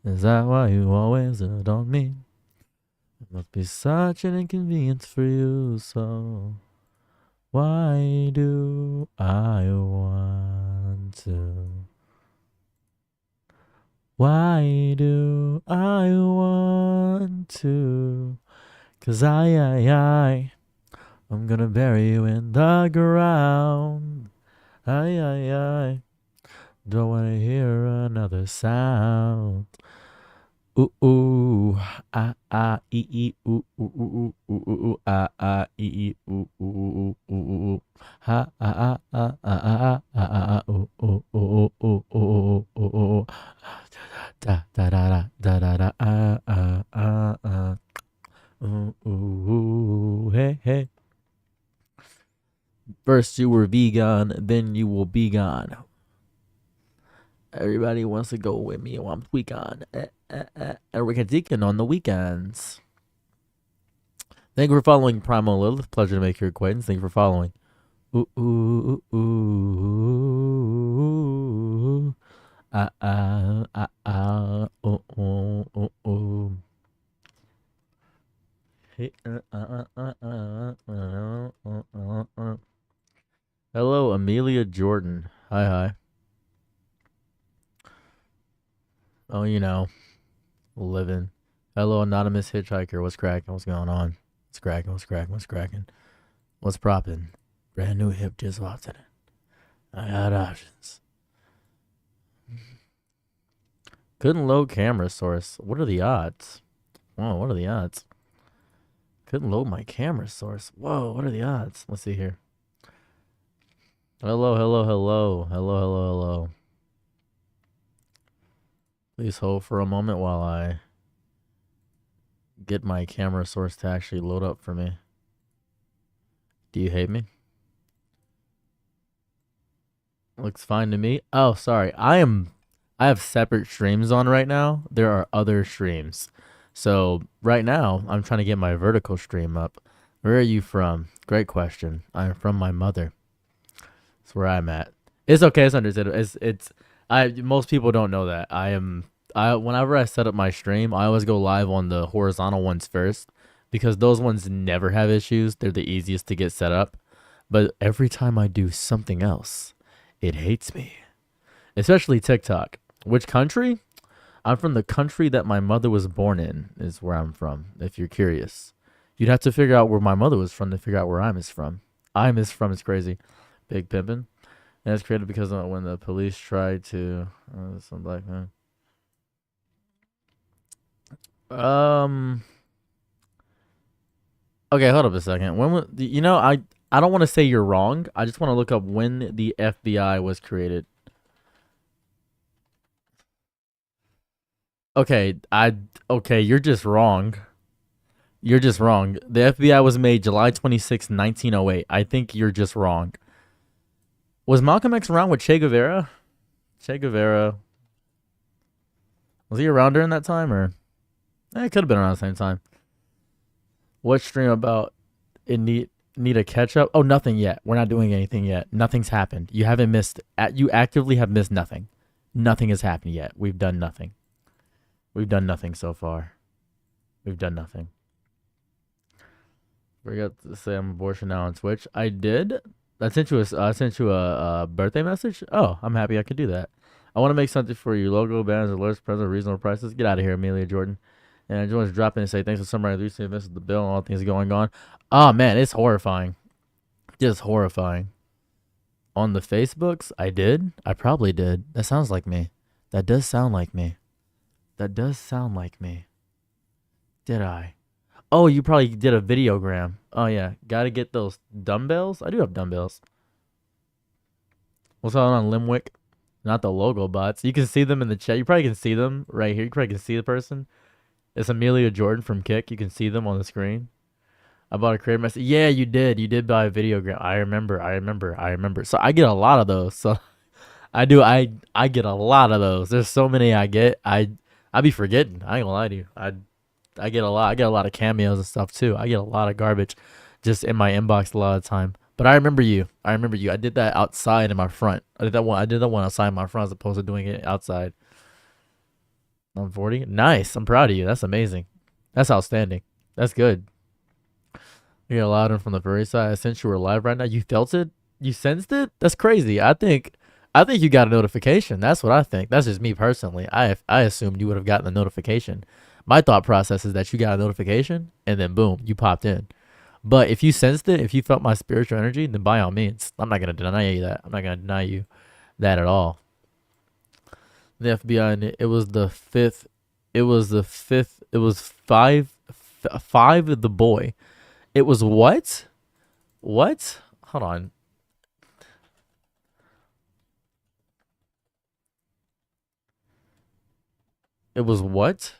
Is that why you always adore me? It must be such an inconvenience for you, so why do I want to? Why do I want to? 'Cause I'm gonna bury you in the ground. I don't wanna hear another sound. Ooh ooh ee ooh ee ooh ha ooh da da da da da da ooh hey hey. First you were vegan, then you will be gone. Everybody wants to go with me while I'm vegan. Erica Deacon on the weekends. Thank you for following Primal Lilith. Pleasure to make your acquaintance. Thank you for following. Ooh, ooh, ooh, ooh. Ooh, ooh, ooh, ooh. Hey, hello, Amelia Jordan. Hi, hi. Oh, living. Hello, anonymous hitchhiker. What's cracking? What's going on? What's cracking? What's cracking? What's cracking? What's propping? Brand new hip just walked in it. I got options. Couldn't load camera source. What are the odds? Whoa, what are the odds? Couldn't load my camera source. Whoa, what are the odds? Let's see here. Hello, hello, hello. Hello, hello, hello. Please hold for a moment while I get my camera source to actually load up for me. Do you hate me? Looks fine to me. Oh, sorry. I have separate streams on right now. There are other streams. So right now, I'm trying to get my vertical stream up. Where are you from? Great question. I'm from my mother. That's where I'm at. It's okay. It's understandable. Most people don't know that. Whenever I set up my stream, I always go live on the horizontal ones first because those ones never have issues. They're the easiest to get set up. But every time I do something else, it hates me. Especially TikTok. Which country? I'm from the country that my mother was born in, is where I'm from, if you're curious. You'd have to figure out where my mother was from to figure out where I'm is from. I'm is from is crazy. Big pimpin'. And it's created because when the police tried to some black man. Okay, hold up a second. I don't want to say you're wrong. I just want to look up when the FBI was created. Okay, you're just wrong. You're just wrong. The FBI was made July 26, 1908. I think you're just wrong. Was Malcolm X around with Che Guevara? Che Guevara. Was he around during that time or? It could have been around the same time. What stream about it need a catch up? Oh, nothing yet. We're not doing anything yet. Nothing's happened. You haven't missed. You actively have missed nothing. Nothing has happened yet. We've done nothing. We've done nothing so far. We've done nothing. Forgot to say I'm abortion now on Twitch. I did. I sent you a birthday message. Oh, I'm happy I could do that. I want to make something for you. Logo, banners, alerts, present, reasonable prices. Get out of here, Amelia Jordan. And I just want to drop in and say thanks for summarizing the recent events of the bill and all things going on. Oh man, it's horrifying. Just horrifying. On the Facebooks, I did. I probably did. That sounds like me. That does sound like me. That does sound like me. Did I? Oh, you probably did a videogram. Oh yeah, gotta get those dumbbells. I do have dumbbells. What's on Limwick? Not the logo bots. You can see them in the chat. You probably can see them right here. You probably can see the person. It's Amelia Jordan from Kick. You can see them on the screen. I bought a creator message. Yeah, you did. You did buy a videogram. I remember. So I get a lot of those. So I do. I get a lot of those. There's so many I get. I be forgetting. I ain't gonna lie to you. I get a lot. I get a lot of cameos and stuff too. I get a lot of garbage just in my inbox a lot of the time. But I remember you. I did that outside in my front. I did that one outside in my front as opposed to doing it outside. I'm 40. Nice. I'm proud of you. That's amazing. That's outstanding. That's good. You're allowed in from the furry side. Since you were live right now, you felt it. You sensed it. That's crazy. I think you got a notification. That's what I think. That's just me personally. I assumed you would have gotten the notification. My thought process is that you got a notification and then boom, you popped in. But if you sensed it, if you felt my spiritual energy, then by all means, I'm not gonna deny you that. I'm not gonna deny you that at all. The FBI, and it was the fifth. It was the fifth. It was five of the boy. It was what? What? Hold on. It was what?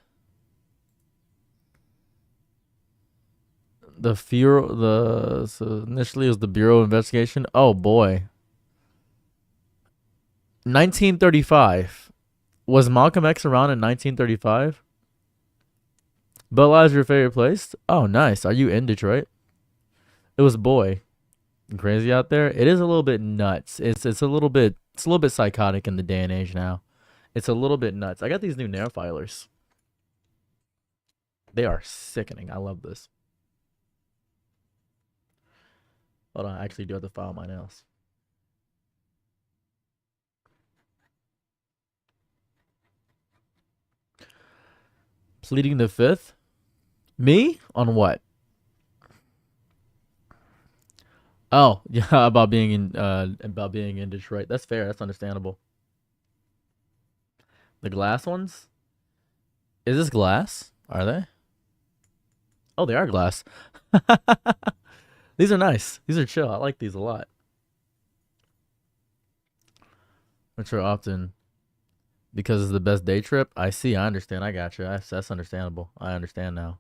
The Bureau, the so initially it was the Bureau of Investigation. Oh boy, 1935. Was Malcolm X around in 1935? Bella is your favorite place? Oh, nice. Are you in Detroit? It was boy. Crazy out there. It is a little bit nuts. It's a little bit psychotic in the day and age now. It's a little bit nuts. I got these new nail filers. They are sickening. I love this. Hold on, I actually do have to file my nails. Pleading the fifth? Me? On what? Oh, yeah, about being in Detroit. That's fair. That's understandable. The glass ones? Is this glass? Are they? Oh, they are glass. These are nice. These are chill. I like these a lot. Which are often because it's the best day trip. I see. I understand. I got you. That's understandable. I understand now.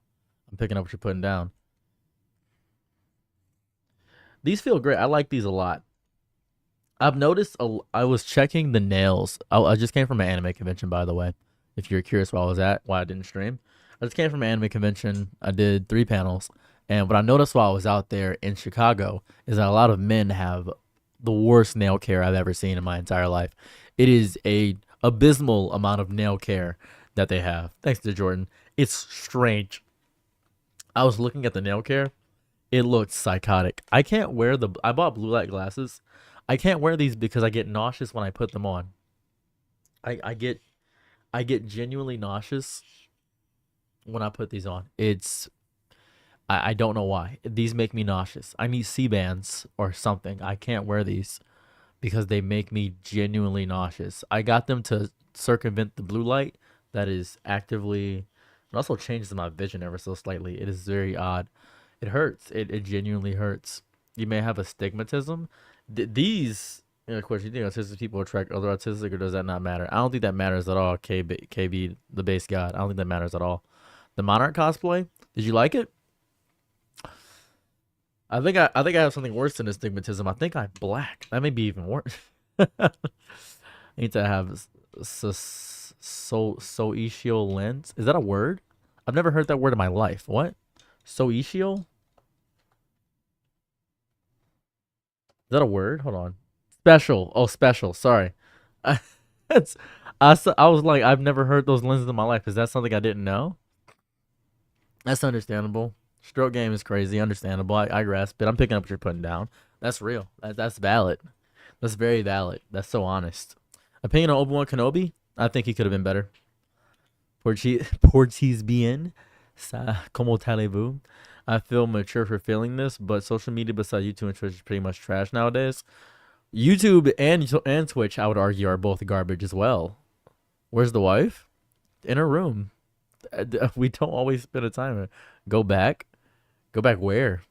I'm picking up what you're putting down. These feel great. I like these a lot. I've noticed. I was checking the nails. I just came from an anime convention, by the way. If you're curious where I was at, why I didn't stream, I just came from an anime convention. I did 3 panels, and what I noticed while I was out there in Chicago is that a lot of men have the worst nail care I've ever seen in my entire life. It is a abysmal amount of nail care that they have. Thanks to Jordan. It's strange. I was looking at the nail care. It looked psychotic. I can't wear the. I bought blue light glasses. I can't wear these because I get nauseous when I put them on. I get genuinely nauseous when I put these on. I don't know why. These make me nauseous. I need C bands or something. I can't wear these because they make me genuinely nauseous. I got them to circumvent the blue light that is actively. It also changes my vision ever so slightly. It is very odd. It hurts. It genuinely hurts. You may have astigmatism. These, of course, you think autistic people attract other autistic, or does that not matter? I don't think that matters at all. KB, the base god. I don't think that matters at all. The Monarch cosplay. Did you like it? I think I have something worse than astigmatism. I think I'm black. That may be even worse. I need to have soichial lens. Is that a word? I've never heard that word in my life. What? Soichial? Is that a word? Hold on. Special. Oh, special. Sorry. That's I was like, I've never heard those lenses in my life. Is that something I didn't know? That's understandable. Stroke game is crazy. Understandable. I grasp it. I'm picking up what you're putting down. That's real. That's valid. That's very valid. That's so honest. Opinion on Obi-Wan Kenobi? I think he could have been better. Portis bien. Como talez-vous? I feel mature for feeling this, but social media besides YouTube and Twitch is pretty much trash nowadays. YouTube and Twitch, I would argue, are both garbage as well. Where's the wife? In her room. We don't always spend a time. Go back. Go back where?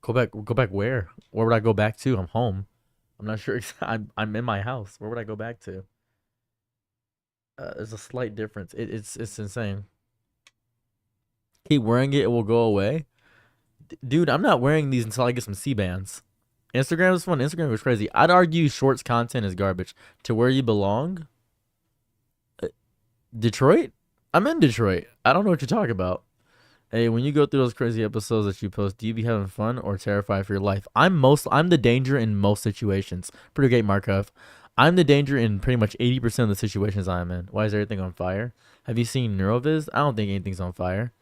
Go back. Go back where? Where would I go back to? I'm home. I'm not sure. I'm in my house. Where would I go back to? There's a slight difference. It's insane. Keep wearing it. It will go away. Dude, I'm not wearing these until I get some C bands. Instagram is fun. Instagram is crazy. I'd argue shorts content is garbage. To where you belong? Detroit? I'm in Detroit. I don't know what you're talking about. Hey, when you go through those crazy episodes that you post, do you be having fun or terrified for your life? I'm the danger in most situations. Pretty great, Markov. I'm the danger in pretty much 80% of the situations I'm in. Why is everything on fire? Have you seen Neuroviz? I don't think anything's on fire.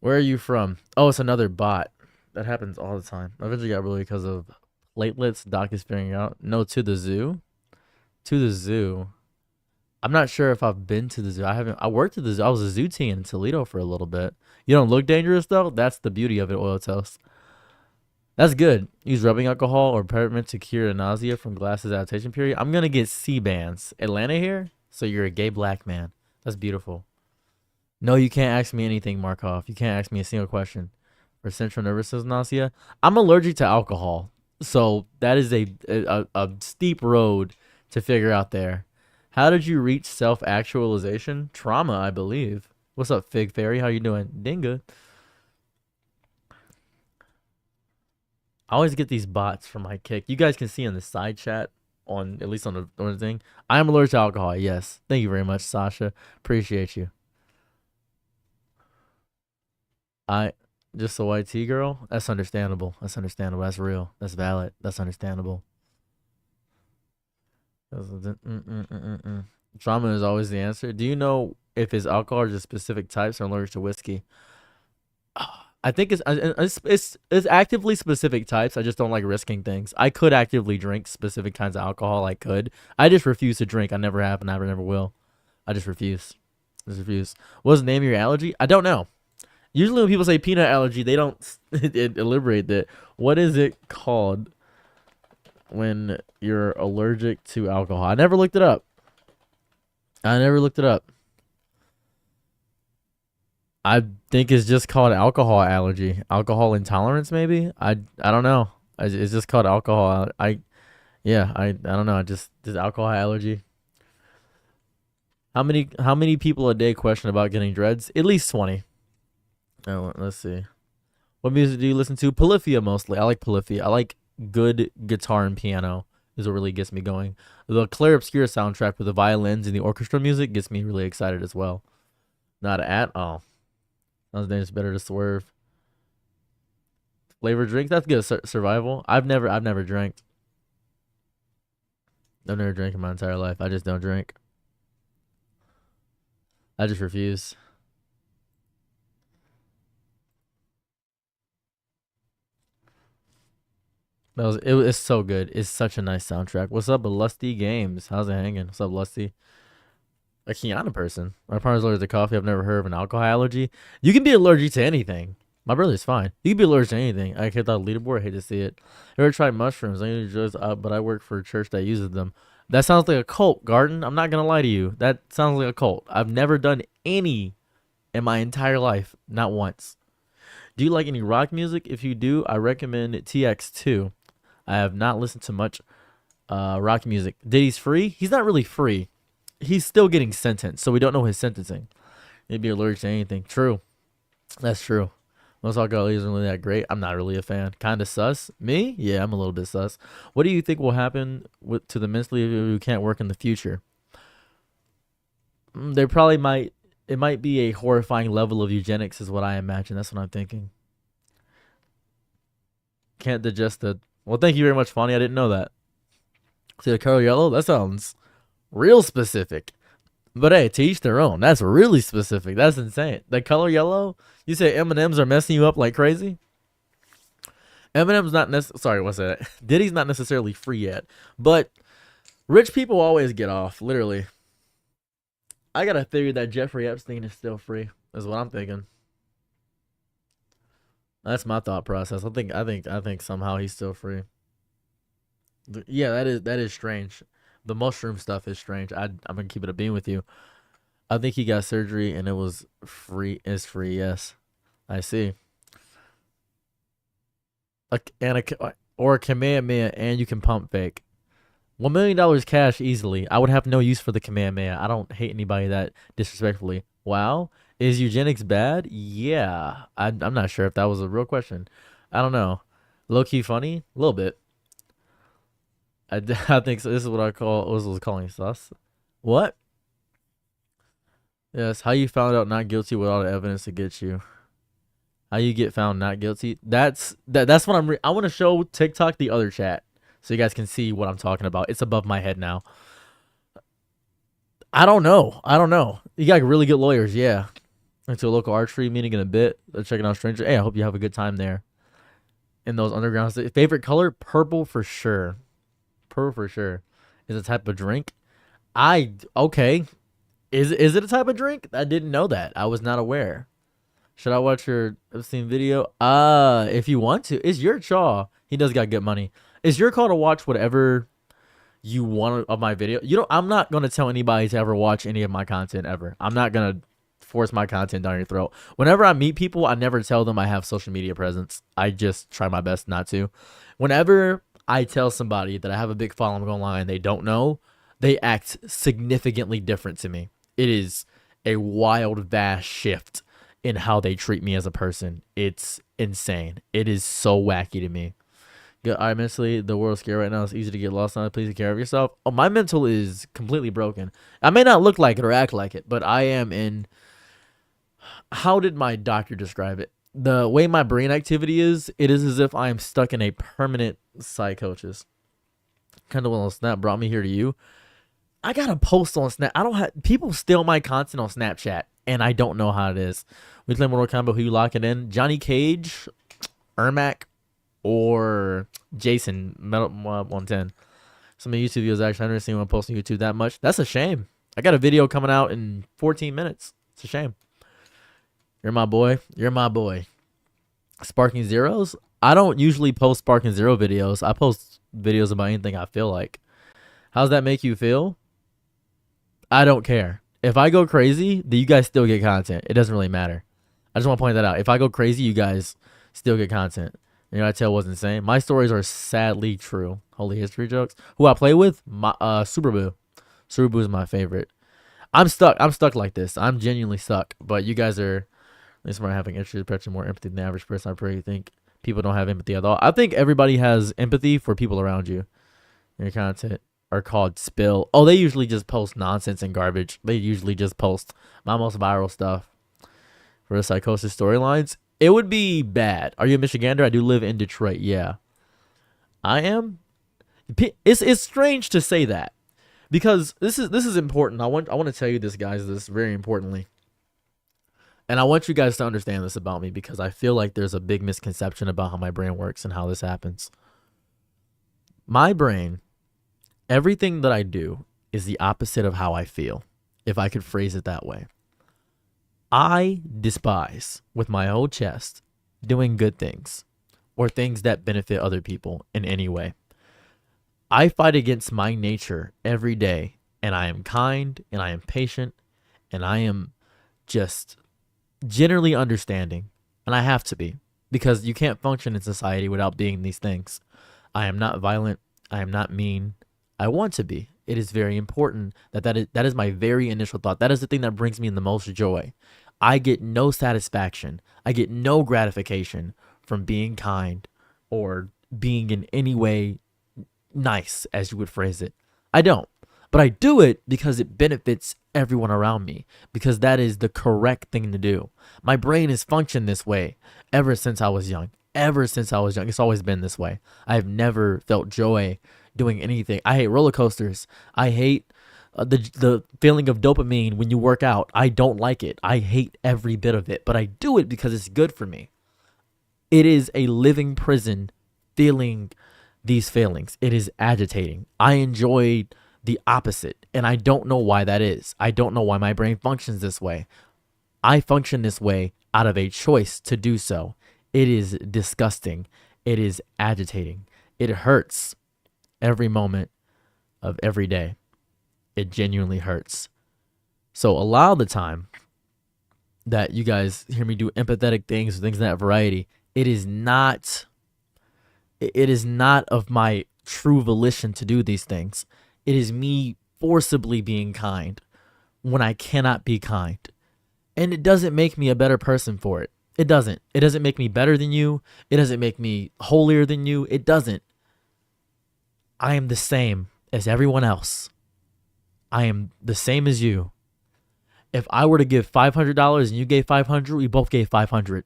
Where are you from? Oh, it's another bot. That happens all the time. I eventually got really because of platelets. Doc is figuring out. No, to the zoo. To the zoo. I'm not sure if I've been to the zoo. I haven't. I worked at the zoo. I was a zoo teen in Toledo for a little bit. You don't look dangerous though. That's the beauty of it. Oil toast. That's good. Use rubbing alcohol or peppermint to cure nausea from glasses adaptation period. I'm gonna get C bands. Atlanta here. So you're a gay black man. That's beautiful. No, you can't ask me anything, Markov. You can't ask me a single question. For central nervous system nausea, I'm allergic to alcohol, so that is a steep road to figure out there. How did you reach self actualization? Trauma, I believe. What's up, Fig Fairy? How you doing? Dinga. I always get these bots from my kick. You guys can see in the side chat on at least on the thing. I am allergic to alcohol. Yes. Thank you very much, Sasha. Appreciate you. I just a white tea girl. That's understandable. That's understandable. That's real. That's valid. That's understandable. Trauma is always the answer. Do you know if it's alcohol or just specific types or allergic to whiskey? I think it's actively specific types. I just don't like risking things. I could actively drink specific kinds of alcohol. I could. I just refuse to drink. I never have and I never will. I just refuse. Just refuse. What's the name of your allergy? I don't know. Usually when people say peanut allergy, they don't elaborate that. What is it called when you're allergic to alcohol? I never looked it up. I never looked it up. I think it's just called alcohol allergy, alcohol intolerance, maybe. I don't know. It's just called alcohol. I don't know. I just alcohol allergy. How many people a day question about getting dreads? At least 20. Oh, let's see. What music do you listen to? Polyphia mostly. I like Polyphia. I like good guitar and piano. Is what really gets me going. The Claire Obscura soundtrack with the violins and the orchestra music gets me really excited as well. Not at all. Sounds dangerous. Better to swerve. Flavor drink. That's good. Survival. I've never drank. I've never drank in my entire life. I just don't drink. I just refuse. It's so good. It's such a nice soundtrack. What's up, Lusty Games? How's it hanging? What's up, Lusty? A Kiana person. My partner's allergic to coffee. I've never heard of an alcohol allergy. You can be allergic to anything. My brother's fine. You can be allergic to anything. I hit that leaderboard. I hate to see it. Ever tried mushrooms? I usually just, but I work for a church that uses them. That sounds like a cult, Garden. I'm not gonna lie to you. That sounds like a cult. I've never done any in my entire life. Not once. Do you like any rock music? If you do, I recommend TX2. I have not listened to much rock music. Diddy's free? He's not really free. He's still getting sentenced, so we don't know his sentencing. He'd be allergic to anything. True. That's true. Most alcohol isn't really that great. I'm not really a fan. Kind of sus. Me? Yeah, I'm a little bit sus. What do you think will happen to the mentally who can't work in the future? They probably might. It might be a horrifying level of eugenics, is what I imagine. That's what I'm thinking. Can't digest the. Well, thank you very much, Fonny. I didn't know that. See the color yellow? That sounds real specific. But hey, to each their own. That's really specific. That's insane. The color yellow? You say M&Ms are messing you up like crazy? Eminem's not sorry, what's that? Diddy's not necessarily free yet. But rich people always get off, literally. I got a theory that Jeffrey Epstein is still free, is what I'm thinking. That's my thought process. I think somehow he's still free. Yeah, that is strange. The mushroom stuff is strange. I'm gonna keep it a bean with you. I think he got surgery and it was free. Is free, yes. I see. Or a Kamehameha and you can pump fake. $1 million cash easily. I would have no use for the Kamehameha. I don't hate anybody that disrespectfully. Wow. Is eugenics bad? Yeah. I'm not sure if that was a real question. I don't know. Low key funny? A little bit. I think so. This is what I call what was calling sus. What? Yes. How you found out not guilty with all the evidence to get you? How you get found not guilty? That's what I want to show TikTok the other chat. so you guys can see what I'm talking about. It's above my head now. I don't know. You got really good lawyers, yeah. Went to a local archery meeting in a bit. Checking out Stranger. Hey, I hope you have a good time there. In those undergrounds. Favorite color? Purple for sure. Purple for sure. Is a type of drink. Okay. Is it a type of drink? I didn't know that. I was not aware. Should I watch your obscene video? If you want to. It's your chaw. He does got good money. It's your call to watch whatever you want of my video. I'm not gonna tell anybody to ever watch any of my content ever. I'm not gonna force my content down your throat. Whenever I meet people, I never tell them I have social media presence. I just try my best not to. Whenever I tell somebody that I have a big following online, they don't know, they act significantly different to me. It is a wild, vast shift in how they treat me as a person. It's insane. It is so wacky to me. I mentally, the world's scared right now. It's easy to get lost on it. Please take care of yourself. Oh, my mental is completely broken. I may not look like it or act like it, but I am in. How did my doctor describe it? The way my brain activity is, it is as if I am stuck in a permanent psychosis. Kind of on Snap brought me here to you. I got to post on Snap. I don't have people steal my content on Snapchat, and I don't know how it is. We play Mortal Kombat. Who you lock it in? Johnny Cage, Ermac, or Jason Metal 110. Some of the YouTube videos actually I never seen one post on YouTube that much. That's a shame. I got a video coming out in 14 minutes. It's a shame. You're my boy. You're my boy. Sparking Zeros? I don't usually post Sparking Zero videos. I post videos about anything I feel like. How's that make you feel? I don't care. If I go crazy, then you guys still get content. It doesn't really matter. I just want to point that out. If I go crazy, you guys still get content. You know, I tell what's insane. My stories are sadly true. Holy history jokes. Who I play with? Superboo. Superboo is my favorite. I'm stuck. I'm stuck like this. I'm genuinely stuck. But you guys are, at least when having issues, perhaps more empathy than the average person. I pretty think people don't have empathy at all. I think everybody has empathy for people around you. Your content are called spill. Oh, they usually just post nonsense and garbage. They usually just post my most viral stuff. For the psychosis storylines, it would be bad. Are you a Michigander? I do live in Detroit. Yeah, I am. It's strange to say that because this is important. I want to tell you this, guys. This very importantly, and I want you guys to understand this about me because I feel like there's a big misconception about how my brain works and how this happens. My brain, everything that I do is the opposite of how I feel, if I could phrase it that way. I despise, with my whole chest, doing good things or things that benefit other people in any way. I fight against my nature every day, and I am kind, and I am patient, and I am just generally understanding, and I have to be, because you can't function in society without being these things. I am not violent. I am not mean. I want to be. It is very important that is my very initial thought. That is the thing that brings me in the most joy. I get no satisfaction. I get no gratification from being kind or being in any way nice, as you would phrase it. I don't. But I do it because it benefits everyone around me, because that is the correct thing to do. My brain has functioned this way ever since I was young. Ever since I was young. It's always been this way. I have never felt joy doing anything. I hate roller coasters. I hate the feeling of dopamine when you work out. I don't like it. I hate every bit of it, but I do it because it's good for me. It is a living prison feeling these feelings. It is agitating. I enjoy the opposite, and I don't know why that is. I don't know why my brain functions this way. I function this way out of a choice to do so. It is disgusting. It is agitating. It hurts every moment of every day. It genuinely hurts. So a lot of the time that you guys hear me do empathetic things, things of that variety, it is not of my true volition to do these things. It is me forcibly being kind when I cannot be kind. And it doesn't make me a better person for it. It doesn't. It doesn't make me better than you. It doesn't make me holier than you. It doesn't. I am the same as everyone else. I am the same as you. If I were to give $500 and you gave $500, we both gave $500.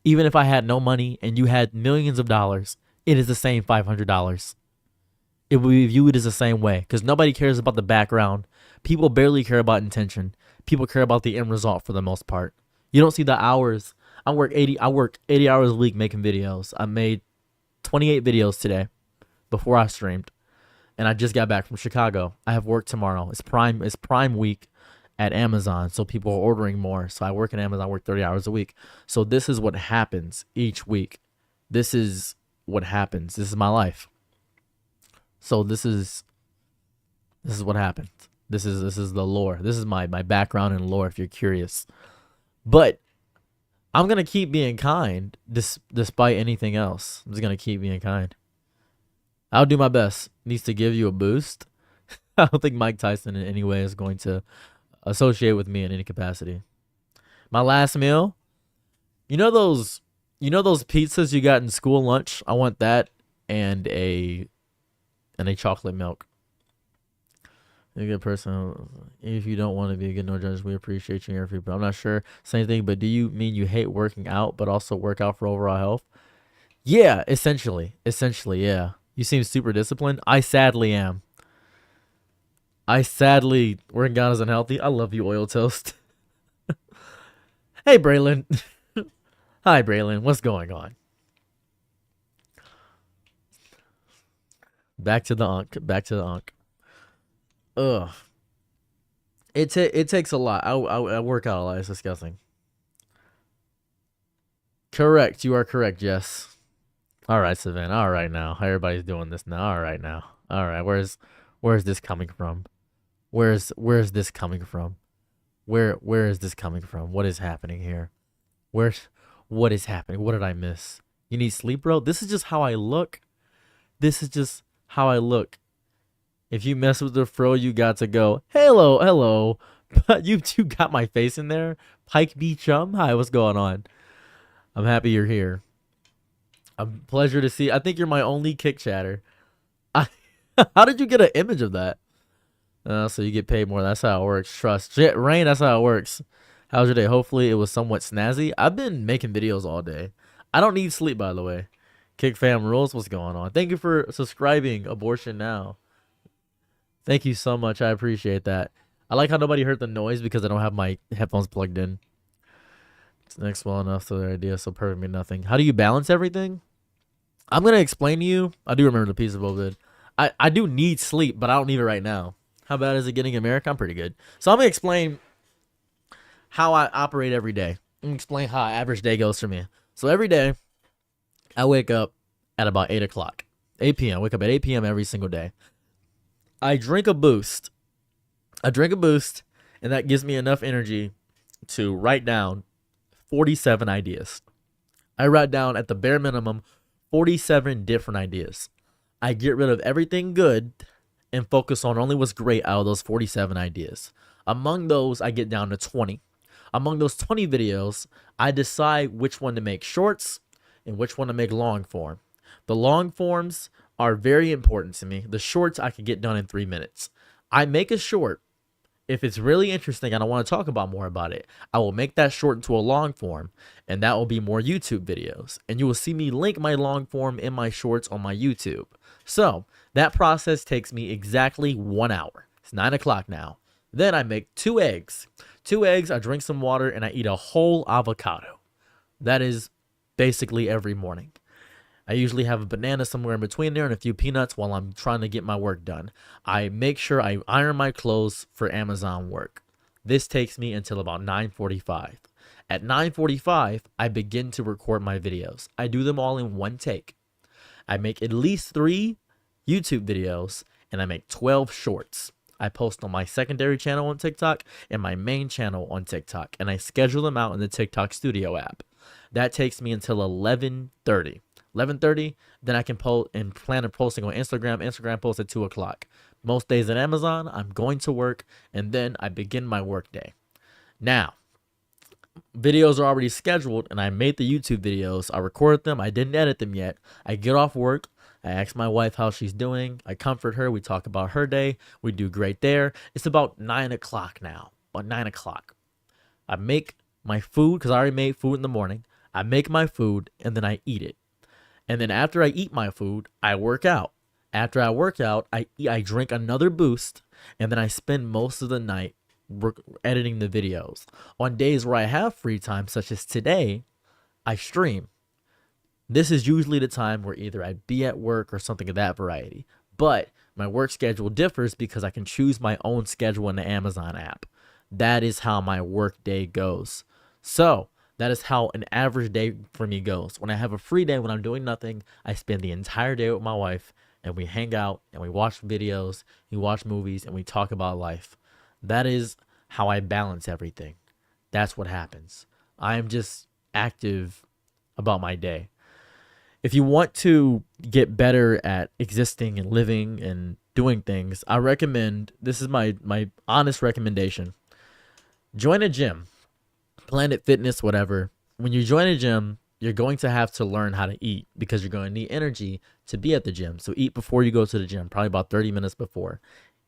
Even if I had no money and you had millions of dollars, it is the same $500. it will be viewed as the same way because nobody cares about the background. People barely care about intention. People care about the end result for the most part. You don't see the hours. I worked 80 hours a week making videos. I made 28 videos today before I streamed. And I just got back from Chicago. I have work tomorrow. It's Prime week at Amazon, so people are ordering more. So I work at Amazon, I work 30 hours a week. So this is what happens each week. This is what happens. This is my life. So this is what happens. This is the lore. This is my background and lore if you're curious. But I'm going to keep being kind despite anything else. I'm just going to keep being kind. I'll do my best. Needs to give you a boost. I don't think Mike Tyson in any way is going to associate with me in any capacity. My last meal, you know those pizzas you got in school lunch? I want that and a chocolate milk. You're a good person. If you don't want to be a good no judge, we appreciate you here. But I'm not sure. Same thing, but do you mean you hate working out but also work out for overall health? Yeah, essentially, yeah. You seem super disciplined. I sadly am. Working out is unhealthy. I love you, Oil Toast. Hey, Braylon. Hi, Braylon. What's going on? Back to the unk. Ugh. It takes a lot. I work out a lot. It's disgusting. Correct. You are correct, Jess. All right, Savannah. All right now. Everybody's doing this now. All right now. All right. Where's this coming from? Where's this coming from? Where is this coming from? What is happening here? What is happening? What did I miss? You need sleep, bro? This is just how I look. If you mess with the fro, you got to go, hello. But you two got my face in there. Pike B. Chum. Hi, what's going on? I'm happy you're here. A pleasure to see. I think you're my only kick chatter. How did you get an image of that? So you get paid more. That's how it works. Trust. Rain, that's how it works. How's your day? Hopefully it was somewhat snazzy. I've been making videos all day. I don't need sleep, by the way. Kick fam rules. What's going on? Thank you for subscribing. Abortion Now. Thank you so much. I appreciate that. I like how nobody heard the noise because I don't have my headphones plugged in. It's next well enough so the idea so perfect mean nothing. How do you balance everything? I'm going to explain to you. I do remember the piece of did. I do need sleep, but I don't need it right now. How bad is it getting in America? I'm pretty good. So I'm going to explain how I operate every day. I'm going to explain how an average day goes for me. So every day, I wake up at about 8 o'clock. 8 p.m. I wake up at 8 p.m. every single day. I drink a boost. And that gives me enough energy to write down 47 ideas. I write down at the bare minimum 47 different ideas. I get rid of everything good and focus on only what's great out of those 47 ideas. Among those, I get down to 20. Among those 20 videos, I decide which one to make shorts and which one to make long form. The long forms are very important to me. The shorts I can get done in 3 minutes. I make a short. If it's really interesting and I want to talk about more about it, I will make that short into a long form, and that will be more YouTube videos. And you will see me link my long form in my shorts on my YouTube. So that process takes me exactly 1 hour. It's 9 o'clock now. Then I make 2 eggs. 2 eggs, I drink some water, and I eat a whole avocado. That is basically every morning. I usually have a banana somewhere in between there and a few peanuts while I'm trying to get my work done. I make sure I iron my clothes for Amazon work. This takes me until about 9:45. At 9:45, I begin to record my videos. I do them all in one take. I make at least 3 YouTube videos and I make 12 shorts. I post on my secondary channel on TikTok and my main channel on TikTok, and I schedule them out in the TikTok Studio app. That takes me until 11:30. 11:30, then I can post and plan on posting on Instagram. Instagram posts at 2 o'clock. Most days at Amazon, I'm going to work, and then I begin my work day. Now, videos are already scheduled, and I made the YouTube videos. I recorded them. I didn't edit them yet. I get off work. I ask my wife how she's doing. I comfort her. We talk about her day. We do great there. It's about 9 o'clock now. About 9 o'clock. I make my food because I already made food in the morning. I make my food, and then I eat it. And then after I eat my food, I work out. After I work out, I drink another boost, and then I spend most of the night editing the videos. On days where I have free time, such as today, I stream. This is usually the time where either I'd be at work or something of that variety. But my work schedule differs because I can choose my own schedule in the Amazon app. That is how my work day goes. So that is how an average day for me goes. When I have a free day, when I'm doing nothing, I spend the entire day with my wife and we hang out and we watch videos, we watch movies, and we talk about life. That is how I balance everything. That's what happens. I am just active about my day. If you want to get better at existing and living and doing things, I recommend, this is my honest recommendation. Join a gym, Planet Fitness, whatever. When you join a gym, you're going to have to learn how to eat because you're going to need energy to be at the gym. So eat before you go to the gym, probably about 30 minutes before.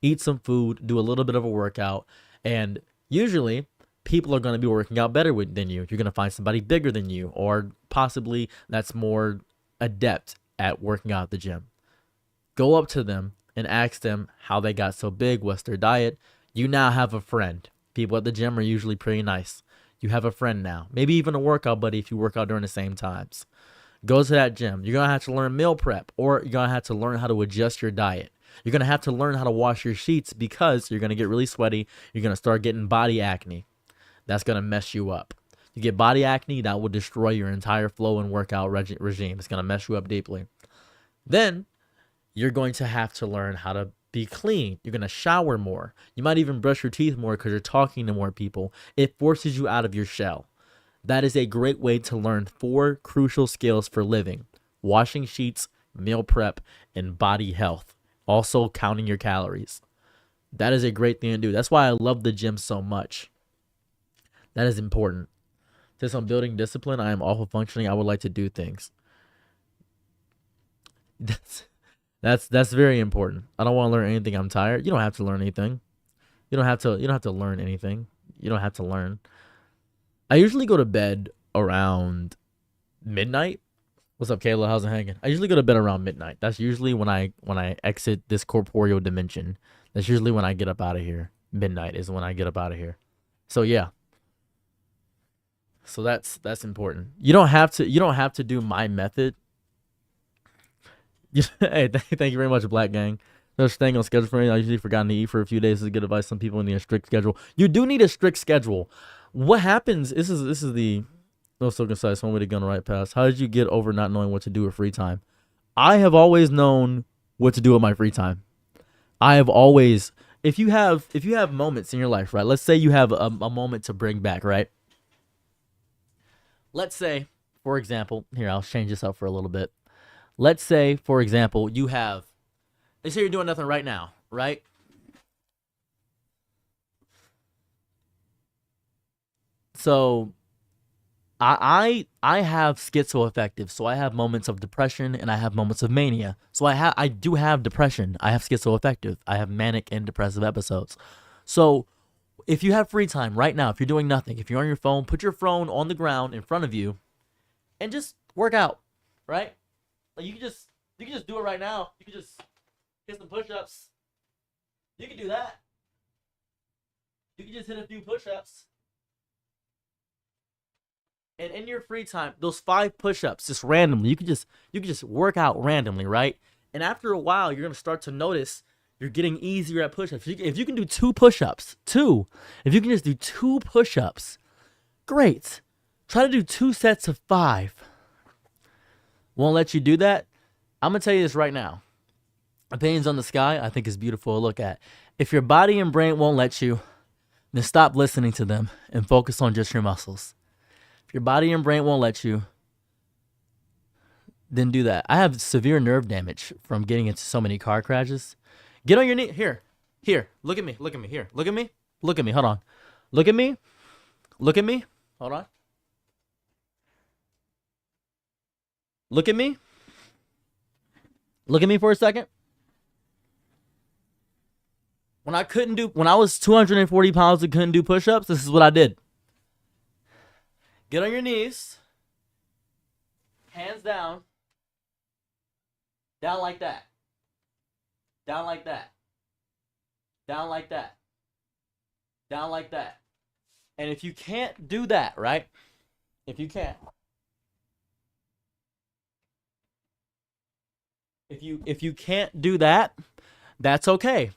Eat some food, do a little bit of a workout, and usually people are going to be working out better than you. You're going to find somebody bigger than you, or possibly that's more adept at working out at the gym. Go up to them and ask them how they got so big, what's their diet. You now have a friend. People at the gym are usually pretty nice. You have a friend now, maybe even a workout buddy if you work out during the same times. Go to that gym. You're going to have to learn meal prep, or you're going to have to learn how to adjust your diet. You're going to have to learn how to wash your sheets because you're going to get really sweaty. You're going to start getting body acne. That's going to mess you up. You get body acne, that will destroy your entire flow and workout regime. It's going to mess you up deeply. Then you're going to have to learn how to be clean. You're going to shower more. You might even brush your teeth more because you're talking to more people. It forces you out of your shell. That is a great way to learn 4 crucial skills for living: washing sheets, meal prep, and body health. Also counting your calories. That is a great thing to do. That's why I love the gym so much. That is important. Since I'm building discipline, I am awful functioning. I would like to do things. That's very important. I don't want to learn anything. I'm tired. You don't have to learn anything. You don't have to learn anything. You don't have to learn. I usually go to bed around midnight. What's up, Kayla? How's it hanging? I usually go to bed around midnight. That's usually when I exit this corporeal dimension. That's usually when I get up out of here. Midnight is when I get up out of here. So yeah. So that's important. You don't have to do my method. Hey, thank you very much, Black Gang. No staying on schedule for me. I usually forgotten to eat for a few days. This is good advice. Some people need a strict schedule. You do need a strict schedule. What happens? This is the no so concise one way to go on the right path. How did you get over not knowing what to do with free time? I have always known what to do with my free time. I have always, if you have moments in your life, right? Let's say you have a moment to bring back, right? Let's say, for example, here, I'll change this up for a little bit. Let's say, for example, let's say you're doing nothing right now, right? So I have schizoaffective, so I have moments of depression and I have moments of mania. So I do have depression. I have schizoaffective. I have manic and depressive episodes. So if you have free time right now, if you're doing nothing, if you're on your phone, put your phone on the ground in front of you and just work out, right? Like you can just do it right now. You can just hit some push-ups. You can do that. You can just hit a few push-ups. And in your free time, those 5 push-ups just randomly, you can just work out randomly, right? And after a while, you're gonna start to notice you're getting easier at push-ups. If you can do 2 push-ups, if you can just do 2 push-ups, great. Try to do 2 sets of 5. Won't let you do that? I'm gonna tell you this right now. Opinions on the sky, I think is beautiful to look at. If your body and brain won't let you, then stop listening to them and focus on just your muscles. If your body and brain won't let you, then do that. I have severe nerve damage from getting into so many car crashes. Get on your knee. Here. Look at me. Here. Look at me. Hold on. Look at me. Hold on. Look at me. Look at me for a second. When I was 240 pounds and couldn't do push-ups, this is what I did. Get on your knees. Hands down. Down like that. Down like that. Down like that. Down like that. And if you can't do that, right? If you can't. If you can't do that, that's okay.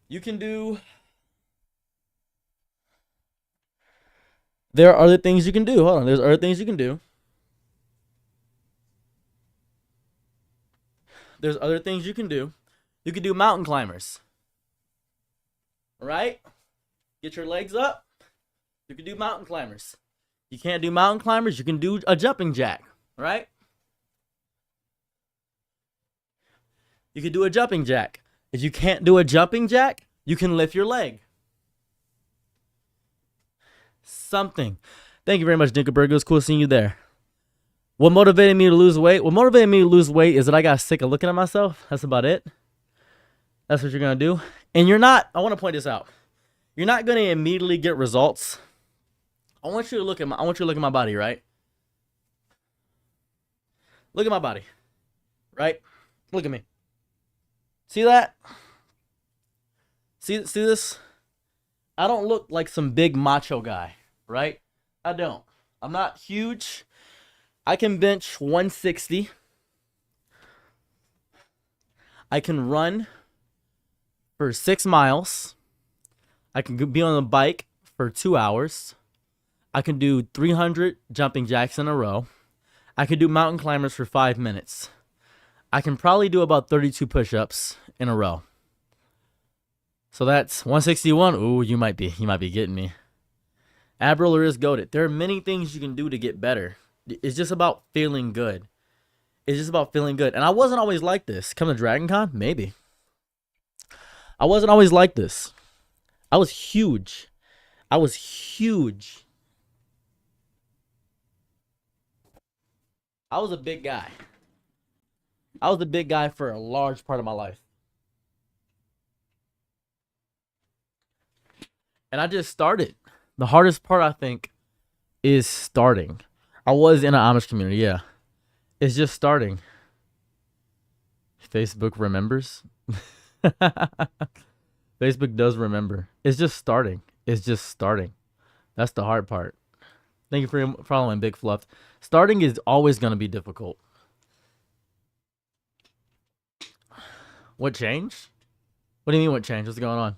You can do There are other things you can do. Hold on. There's other things you can do. There's other things you can do. You can do mountain climbers. Right? Get your legs up. You can do mountain climbers. You can't do mountain climbers, you can do a jumping jack. Right? You can do a jumping jack. If you can't do a jumping jack, you can lift your leg. Something. Thank you very much, Dinkelberg. It was cool seeing you there. What motivated me to lose weight? What motivated me to lose weight is that I got sick of looking at myself. That's about it. That's what you're going to do. And you're not, I want to point this out. You're not going to immediately get results. I want you to look at my body, right? Look at my body. Right? Look at me. See that? See this? I don't look like some big macho guy, right? I don't. I'm not huge. I can bench 160. I can run for 6 miles. I can be on the bike for 2 hours. I can do 300 jumping jacks in a row. I can do mountain climbers for 5 minutes. I can probably do about 32 push-ups in a row. So that's 161. Ooh, you might be getting me. Ab roller is goated. There are many things you can do to get better. It's just about feeling good. It's just about feeling good. And I wasn't always like this. Come to Dragon Con? Maybe. I wasn't always like this. I was huge. I was huge. I was a big guy. I was a big guy for a large part of my life. And I just started. The hardest part, I think, is starting. I was in an Amish community, yeah. It's just starting. Facebook remembers. Facebook does remember. It's just starting. It's just starting. That's the hard part. Thank you for following Big Fluff. Starting is always going to be difficult. What changed? What do you mean what changed? What's going on?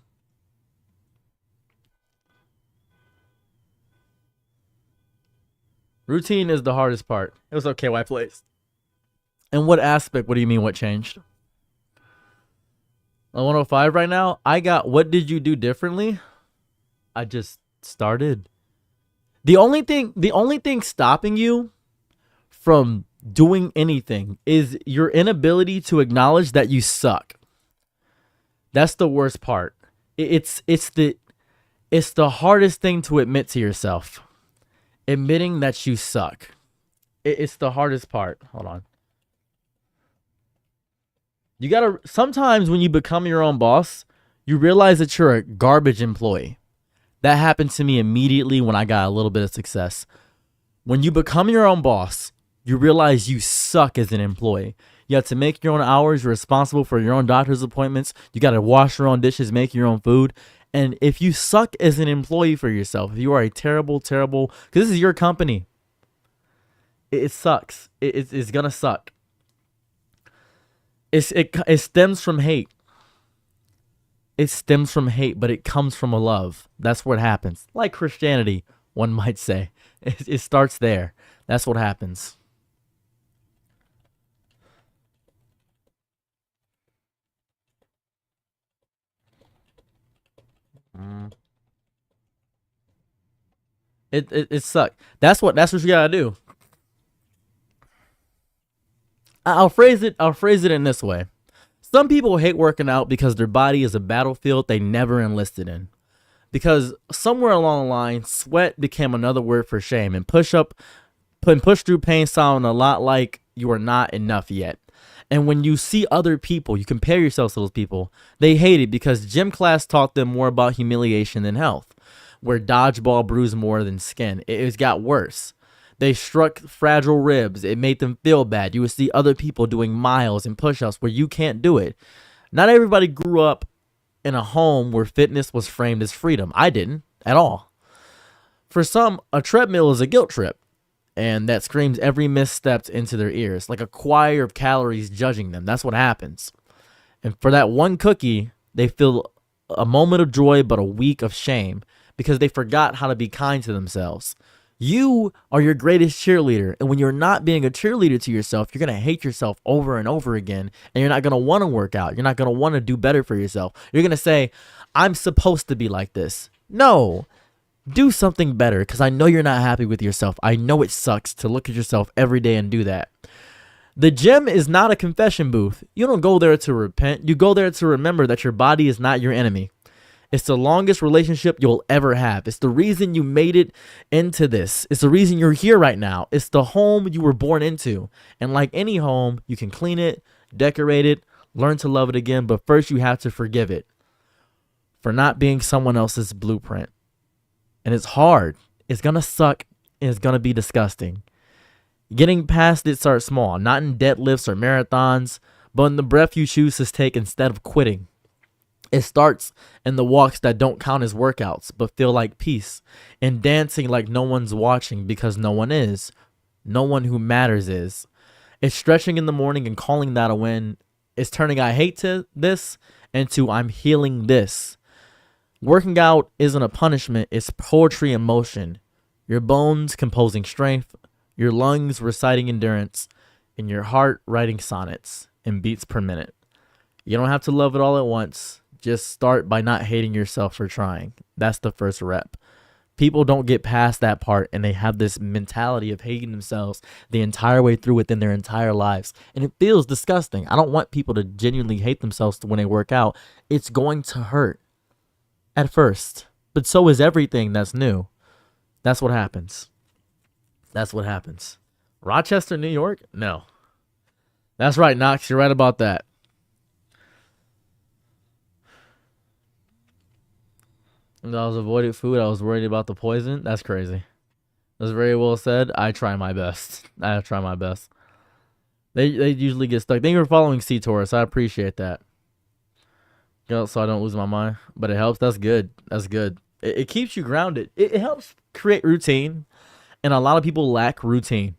Routine is the hardest part. It was okay, why place? And what aspect? What do you mean what changed? On 105 right now, I got what did you do differently? I just started. The only thing stopping you from doing anything is your inability to acknowledge that you suck. That's the worst part. It's the hardest thing to admit to yourself. Admitting that you suck. It's the hardest part. Hold on. You gotta, sometimes when you become your own boss, you realize that you're a garbage employee. That happened to me immediately when I got a little bit of success. When you become your own boss, you realize you suck as an employee. You have to make your own hours. You're responsible for your own doctor's appointments. You got to wash your own dishes, make your own food. And if you suck as an employee for yourself, if you are a terrible, because this is your company, it sucks. It's going to suck. It stems from hate. It stems from hate, but it comes from a love. That's what happens. Like Christianity, one might say. It starts there. That's what happens. It sucks. That's what you gotta do. I'll phrase it in this way. Some people hate working out because their body is a battlefield they never enlisted in. Because somewhere along the line, sweat became another word for shame, and push through pain sound a lot like you are not enough yet. And when you see other people, you compare yourselves to those people, they hate it because gym class taught them more about humiliation than health, where dodgeball bruised more than skin. It got worse. They struck fragile ribs. It made them feel bad. You would see other people doing miles and push-ups where you can't do it. Not everybody grew up in a home where fitness was framed as freedom. I didn't at all. For some, a treadmill is a guilt trip, and that screams every misstep into their ears, like a choir of calories judging them. That's what happens. And for that one cookie, they feel a moment of joy, but a week of shame because they forgot how to be kind to themselves. You are your greatest cheerleader. And when you're not being a cheerleader to yourself, you're going to hate yourself over and over again. And you're not going to want to work out. You're not going to want to do better for yourself. You're going to say, I'm supposed to be like this. No, do something better because I know you're not happy with yourself. I know it sucks to look at yourself every day and do that. The gym is not a confession booth. You don't go there to repent. You go there to remember that your body is not your enemy. It's the longest relationship you'll ever have. It's the reason you made it into this. It's the reason you're here right now. It's the home you were born into. And like any home, you can clean it, decorate it, learn to love it again, but first you have to forgive it for not being someone else's blueprint. And it's hard. It's going to suck, and it's going to be disgusting. Getting past it starts small, not in deadlifts or marathons, but in the breath you choose to take instead of quitting. It starts in the walks that don't count as workouts, but feel like peace, and dancing like no one's watching because no one is. No one who matters is. It's stretching in the morning and calling that a win. It's turning I hate to this into I'm healing this. Working out isn't a punishment, it's poetry in motion. Your bones composing strength, your lungs reciting endurance, and your heart writing sonnets in beats per minute. You don't have to love it all at once. Just start by not hating yourself for trying. That's the first rep. People don't get past that part, and they have this mentality of hating themselves the entire way through within their entire lives. And it feels disgusting. I don't want people to genuinely hate themselves when they work out. It's going to hurt at first, but so is everything that's new. That's what happens. That's what happens. Rochester, New York? No. That's right, Knox. You're right about that. And I was avoiding food. I was worried about the poison. That's crazy. That's very well said. I try my best. I try my best. They usually get stuck. Thank you for following C Taurus. I appreciate that. So I don't lose my mind. But it helps. That's good. That's good. It keeps you grounded. It helps create routine. And a lot of people lack routine.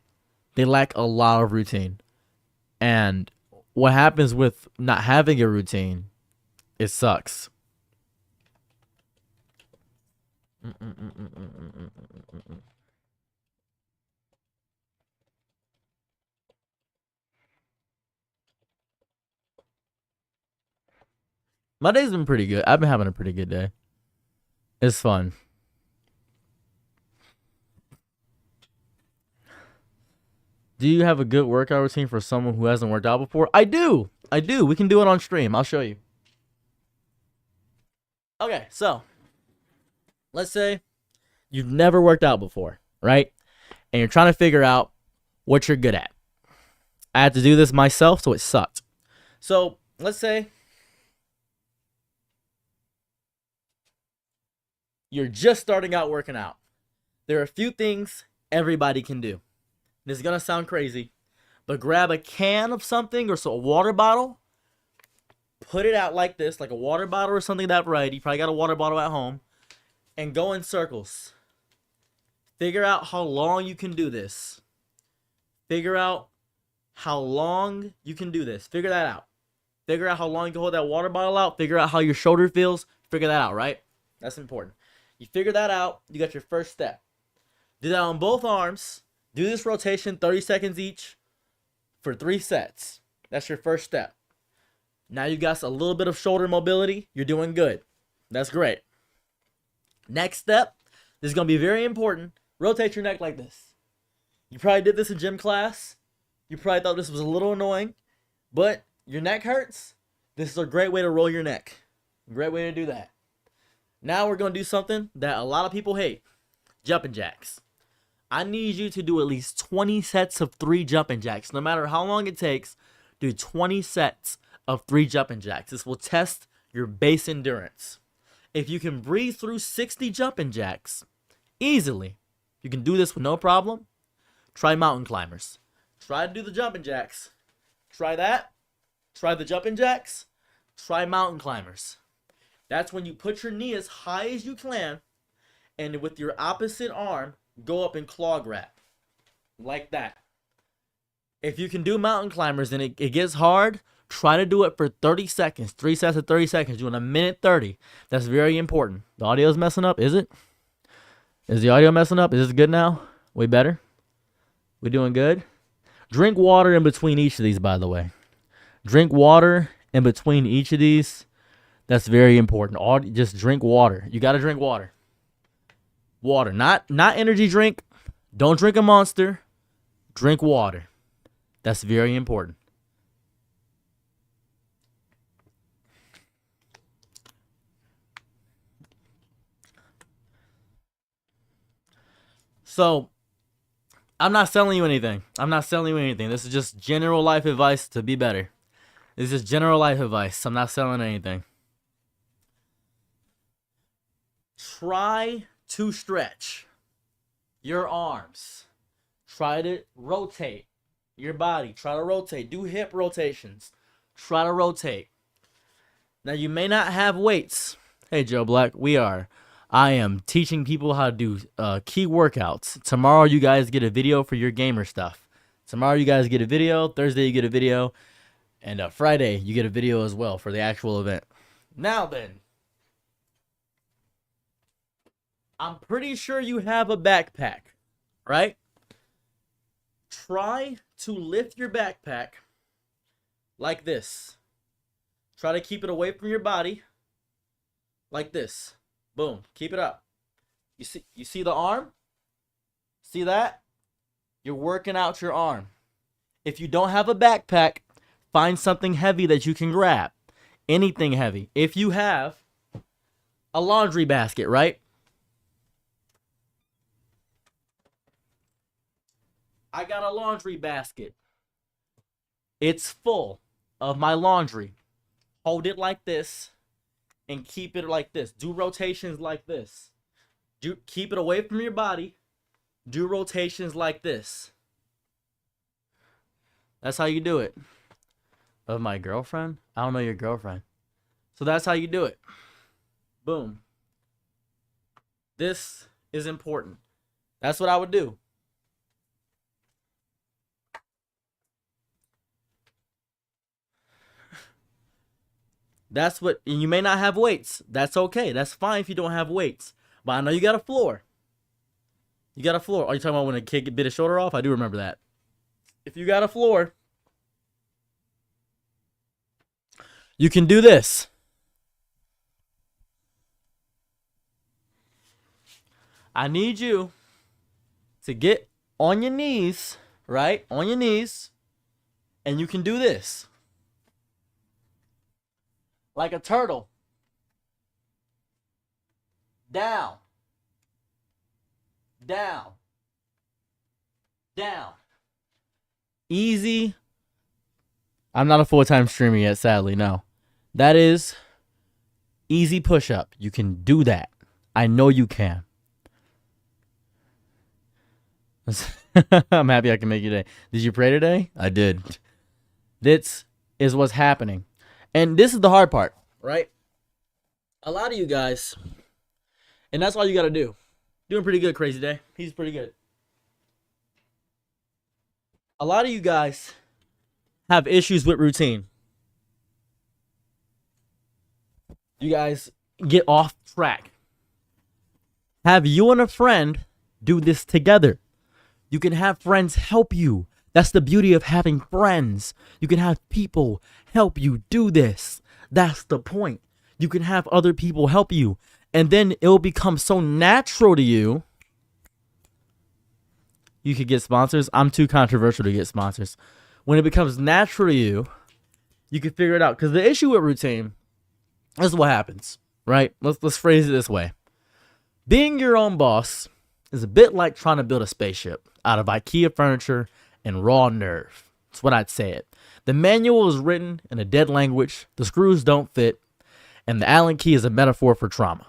They lack a lot of routine. And what happens with not having a routine, it sucks. My day's been pretty good. I've been having a pretty good day. It's fun. Do you have a good workout routine for someone who hasn't worked out before? I do. I do. We can do it on stream. I'll show you. Okay, so let's say you've never worked out before, right? And you're trying to figure out what you're good at. I had to do this myself, so it sucked. So let's say you're just starting out working out. There are a few things everybody can do. This is going to sound crazy, but grab a can of something or so a water bottle, put it out like this, like a water bottle or something of that variety. You probably got a water bottle at home, and go in circles. Figure out how long you can do this. Figure out how long you can do this. Figure that out. Figure out how long you can hold that water bottle out. Figure out how your shoulder feels. Figure that out, right? That's important. You figure that out, you got your first step. Do that on both arms. Do this rotation, 30 seconds each for 3 sets. That's your first step. Now you got a little bit of shoulder mobility. You're doing good. That's great. Next step, this is going to be very important. Rotate your neck like this. You probably did this in gym class. You probably thought this was a little annoying, but your neck hurts. This is a great way to roll your neck. Great way to do that. Now we're going to do something that a lot of people hate. Jumping jacks. I need you to do at least 20 sets of 3 jumping jacks. No matter how long it takes, do 20 sets of 3 jumping jacks. This will test your base endurance. If you can breathe through 60 jumping jacks easily, you can do this with no problem. Try mountain climbers. Try to do the jumping jacks. Try that. Try the jumping jacks. Try mountain climbers. That's when you put your knee as high as you can, and with your opposite arm, go up and claw grab. Like that. If you can do mountain climbers and it gets hard, try to do it for 30 seconds. 3 sets of 30 seconds. Doing a minute 30. That's very important. The audio's messing up, is it? Is the audio messing up? Is this good now? Way better? We doing good? Drink water in between each of these, by the way. Drink water in between each of these. That's very important. Just drink water. You got to drink water. Water. Not energy drink. Don't drink a Monster. Drink water. That's very important. So, I'm not selling you anything. This is just general life advice to be better. This is general life advice. I'm not selling anything. Try to stretch your arms. Try to rotate your body. Try to rotate. Do hip rotations. Try to rotate. Now, you may not have weights. Hey, Joe Black, I am teaching people how to do key workouts. Tomorrow, you guys get a video for your gamer stuff. Tomorrow, you guys get a video. Thursday, you get a video. And Friday, you get a video as well for the actual event. Now then, I'm pretty sure you have a backpack, right? Try to lift your backpack like this. Try to keep it away from your body like this. Boom. Keep it up. You see the arm? See that? You're working out your arm. If you don't have a backpack, find something heavy that you can grab. Anything heavy. If you have a laundry basket, right? I got a laundry basket. It's full of my laundry. Hold it like this and keep it like this. Do rotations like this. Keep it away from your body. Do rotations like this. That's how you do it. Of my girlfriend? I don't know your girlfriend. So that's how you do it. Boom. This is important. That's what I would do. That's what, and you may not have weights. That's okay. That's fine if you don't have weights. But I know you got a floor. You got a floor. Are you talking about when a kid bit his shoulder off? I do remember that. If you got a floor, you can do this. I need you to get on your knees, right? On your knees. And you can do this. Like a turtle. Down. Down. Down. Easy. I'm not a full-time streamer yet, sadly, no. That is easy push-up. You can do that. I know you can. I'm happy I can make you today. Did you pray today? I did. This is what's happening. And this is the hard part, right? A lot of you guys, and that's all you got to do. Doing pretty good, Crazy Day. He's pretty good. A lot of you guys have issues with routine. You guys get off track. Have you and a friend do this together. You can have friends help you. That's the beauty of having friends. You can have people help you do this. That's the point. You can have other people help you. And then it'll become so natural to you. You could get sponsors. I'm too controversial to get sponsors. When it becomes natural to you, you can figure it out. Because the issue with routine, this is what happens, right? Let's phrase it this way. Being your own boss is a bit like trying to build a spaceship out of IKEA furniture and raw nerve. That's what I'd say it. The manual is written in a dead language. The screws don't fit. And the Allen key is a metaphor for trauma,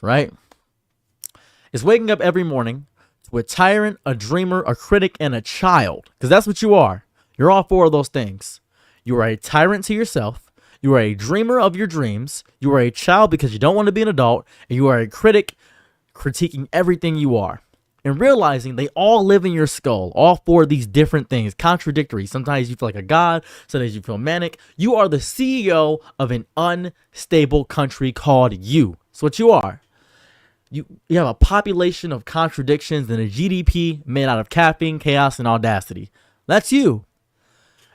right? It's waking up every morning to a tyrant, a dreamer, a critic, and a child. Because that's what you are. You're all four of those things. You are a tyrant to yourself. You are a dreamer of your dreams. You are a child because you don't want to be an adult. And you are a critic critiquing everything you are. And realizing they all live in your skull. All four of these different things. Contradictory. Sometimes you feel like a god. Sometimes you feel manic. You are the CEO of an unstable country called you. That's what you are. You have a population of contradictions and a GDP made out of caffeine, chaos, and audacity. That's you.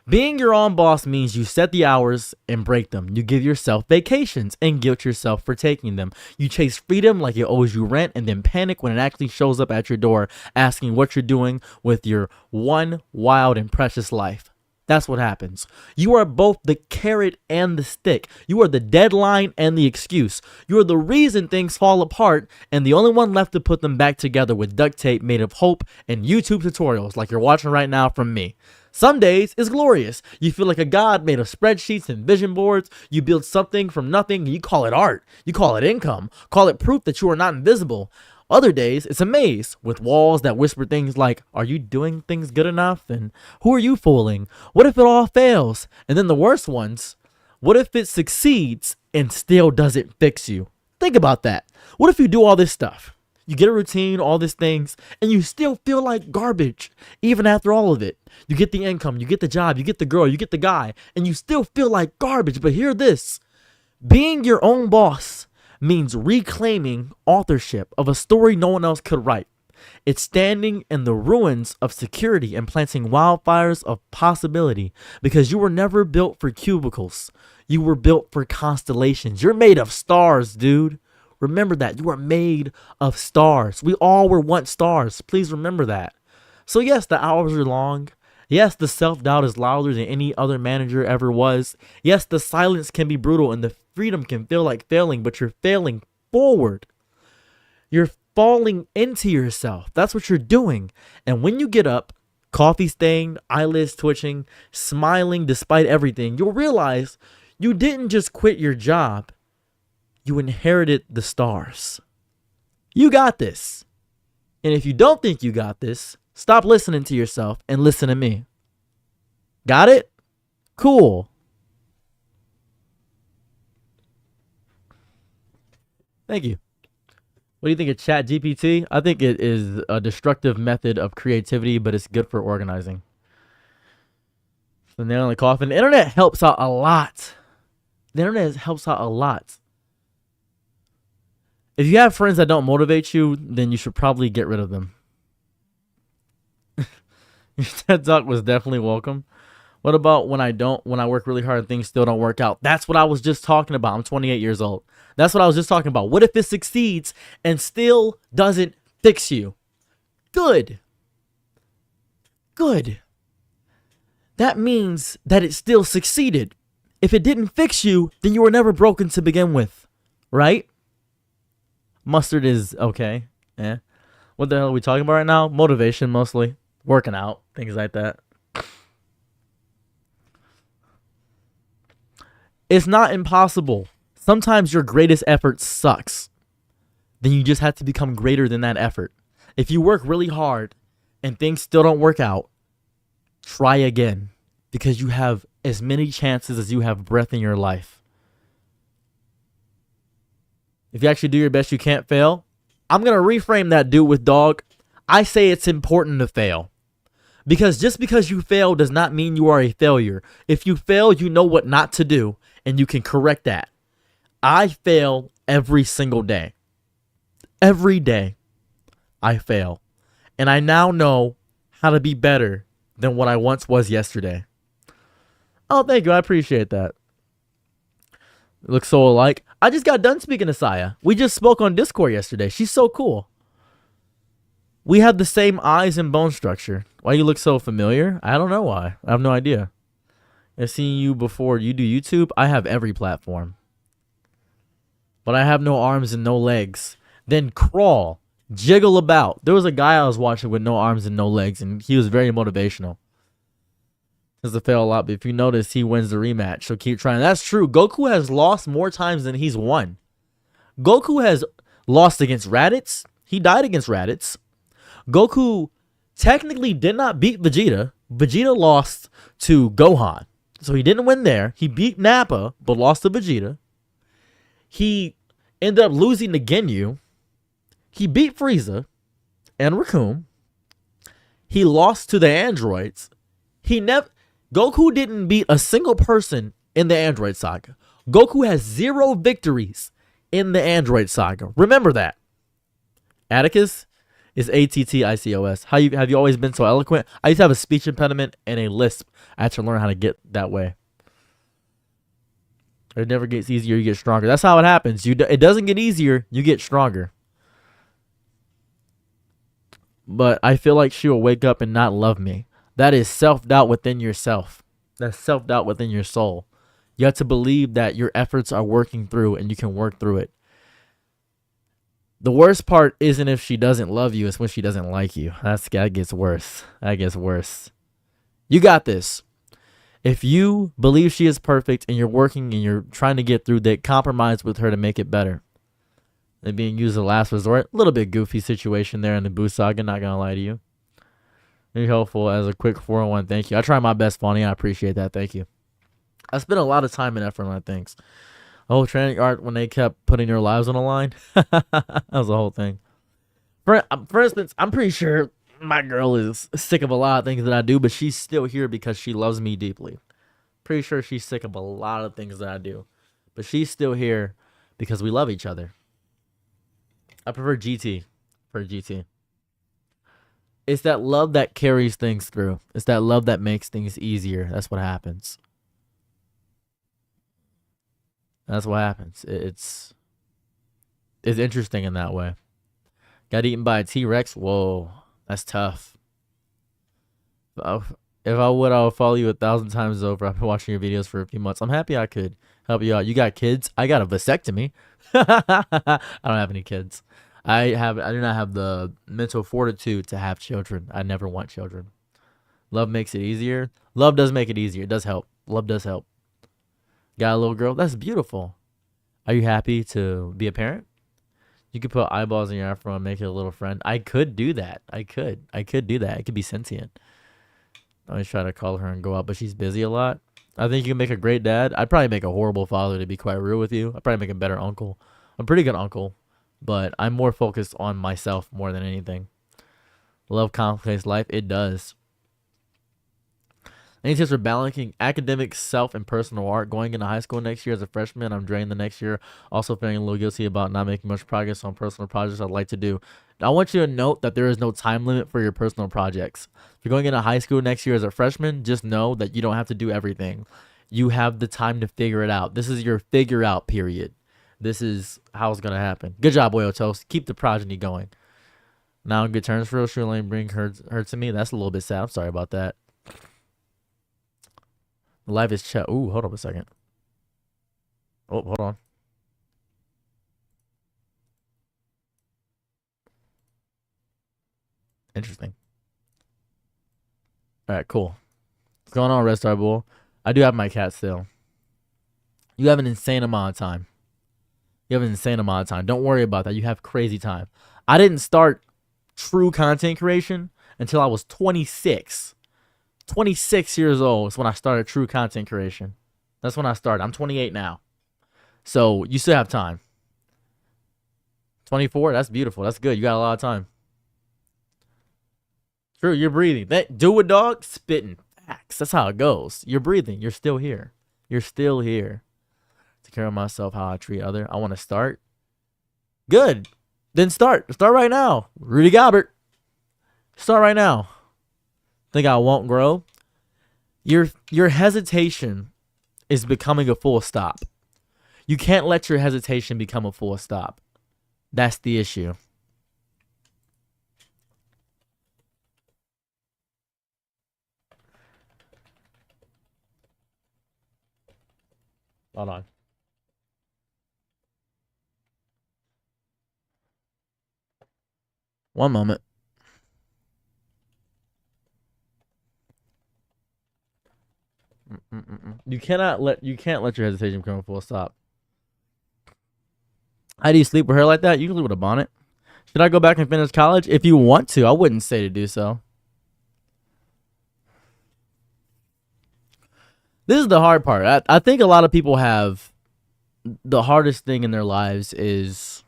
Being your own boss means you set the hours and break them. You give yourself vacations and guilt yourself for taking them. You chase freedom like it owes you rent and then panic when it actually shows up at your door asking what you're doing with your one wild and precious life. That's what happens. You are both the carrot and the stick. You are the deadline and the excuse. You are the reason things fall apart and the only one left to put them back together with duct tape made of hope and YouTube tutorials like you're watching right now from me. Some days is glorious. You feel like a god made of spreadsheets and vision boards. You build something from nothing and you call it art. You call it income. Call it proof that you are not invisible. Other days, it's a maze with walls that whisper things like, are you doing things good enough? And who are you fooling? What if it all fails? And then the worst ones, what if it succeeds and still doesn't fix you? Think about that. What if you do all this stuff? You get a routine, all these things, and you still feel like garbage, even after all of it. You get the income, you get the job, you get the girl, you get the guy, and you still feel like garbage. But hear this, being your own boss means reclaiming authorship of a story no one else could write. It's standing in the ruins of security and planting wildfires of possibility because you were never built for cubicles. You were built for constellations. You're made of stars, dude. Remember that. You are made of stars. We all were once stars. Please remember that. So yes, the hours are long. Yes, the self-doubt is louder than any other manager ever was. Yes, the silence can be brutal and the freedom can feel like failing, but you're failing forward. You're falling into yourself. That's what you're doing. And when you get up, coffee stained, eyelids twitching, smiling despite everything, you'll realize you didn't just quit your job. You inherited the stars. You got this. And if you don't think you got this, stop listening to yourself and listen to me. Got it? Cool. Thank you. What do you think of ChatGPT? I think it is a destructive method of creativity, but it's good for organizing. The nail in the coffin. The internet helps out a lot. The internet helps out a lot. If you have friends that don't motivate you, then you should probably get rid of them. Your TED Talk was definitely welcome. What about when I work really hard and things still don't work out? That's what I was just talking about. I'm 28 years old. That's what I was just talking about. What if it succeeds and still doesn't fix you? Good. Good. That means that it still succeeded. If it didn't fix you, then you were never broken to begin with. Right? Mustard is okay. Yeah. What the hell are we talking about right now? Motivation mostly. Working out. Things like that. It's not impossible. Sometimes your greatest effort sucks. Then you just have to become greater than that effort. If you work really hard and things still don't work out, try again. Because you have as many chances as you have breath in your life. If you actually do your best, you can't fail. I'm going to reframe that dude with dog. I say it's important to fail. Because just because you fail does not mean you are a failure. If you fail, you know what not to do, and you can correct that. I fail every single day. Every day, I fail. And I now know how to be better than what I once was yesterday. Oh, thank you. I appreciate that. It looks so alike. I just got done speaking to Saya. We just spoke on Discord yesterday. She's so cool. We have the same eyes and bone structure. Why you look so familiar? I don't know why. I have no idea. I've seen you before. You do YouTube? I have every platform. But I have no arms and no legs. Then crawl. Jiggle about. There was a guy I was watching with no arms and no legs, and he was very motivational. Does it fail a lot, but if you notice, he wins the rematch. So keep trying. That's true. Goku has lost more times than he's won. Goku has lost against Raditz. He died against Raditz. Goku technically did not beat Vegeta. Vegeta lost to Gohan. So he didn't win there. He beat Nappa, but lost to Vegeta. He ended up losing to Ginyu. He beat Frieza and Raccoon. He lost to the androids. Goku didn't beat a single person in the Android Saga. Goku has 0 victories in the Android Saga. Remember that. Atticus is ATTICOS. Have you always been so eloquent? I used to have a speech impediment and a lisp. I had to learn how to get that way. It never gets easier, you get stronger. That's how it happens. It doesn't get easier, you get stronger. But I feel like she will wake up and not love me. That is self-doubt within yourself. That's self-doubt within your soul. You have to believe that your efforts are working through and you can work through it. The worst part isn't if she doesn't love you, it's when she doesn't like you. That gets worse. That gets worse. You got this. If you believe she is perfect and you're working and you're trying to get through that, compromise with her to make it better. They're being used as a last resort. A little bit goofy situation there in the Buu Saga, not going to lie to you. Very helpful as a quick 401. Thank you. I try my best, Fonny. I appreciate that. Thank you. I spent a lot of time and effort on that things. The whole training art when they kept putting their lives on the line. That was the whole thing. For instance, I'm pretty sure my girl is sick of a lot of things that I do, but she's still here because she loves me deeply. Pretty sure she's sick of a lot of things that I do, but she's still here because we love each other. I prefer GT for GT. It's that love that carries things through. It's that love that makes things easier. That's what happens. That's what happens. It's interesting in that way. Got eaten by a T-Rex? Whoa, that's tough. If I would follow you 1,000 times over. I've been watching your videos for a few months. I'm happy I could help you out. You got kids? I got a vasectomy. I don't have any kids. I do not have the mental fortitude to have children. I never want children. Love makes it easier. Love does make it easier. It does help. Love does help. Got a little girl? That's beautiful. Are you happy to be a parent? You could put eyeballs in your afro and make it a little friend. I could do that. I could do that. It could be sentient. I always try to call her and go out, but she's busy a lot. I think you can make a great dad. I'd probably make a horrible father, to be quite real with you. I'd probably make a better uncle. I'm a pretty good uncle, but I'm more focused on myself more than anything. Love complicates life. It does. Any tips for balancing academic, self, and personal art? Going into high school next year as a freshman, I'm drained the next year. Also feeling a little guilty about not making much progress on personal projects I'd like to do. I want you to note that there is no time limit for your personal projects. If you're going into high school next year as a freshman, just know that you don't have to do everything. You have the time to figure it out. This is your figure out period. This is how it's going to happen. Good job, Oil Toast. Keep the progeny going. Now on good terms for real. Sure, Lane bring hurt to me. That's a little bit sad. I'm sorry about that. Life is chat. Ooh, hold on a second. Oh, hold on. Interesting. All right, cool. What's going on, Red Star Bull? I do have my cat still. You have an insane amount of time. Don't worry about that. You have crazy time. I didn't start true content creation until I was 26. 26 years old is when I started true content creation. That's when I started. I'm 28 now. So you still have time. 24, that's beautiful. That's good. You got a lot of time. True, you're breathing. Do it, dog. Spitting facts. That's how it goes. You're breathing. You're still here. Take care of myself, how I treat other. I want to start. Good. Then start. Start right now. Rudy Gobert. Start right now. Think I won't grow? Your hesitation is becoming a full stop. You can't let your hesitation become a full stop. That's the issue. Hold on. One moment. You can't let your hesitation become a full stop. How do you sleep with her like that? You can sleep with a bonnet. Should I go back and finish college? If you want to, I wouldn't say to do so. This is the hard part. I think a lot of people have the hardest thing in their lives is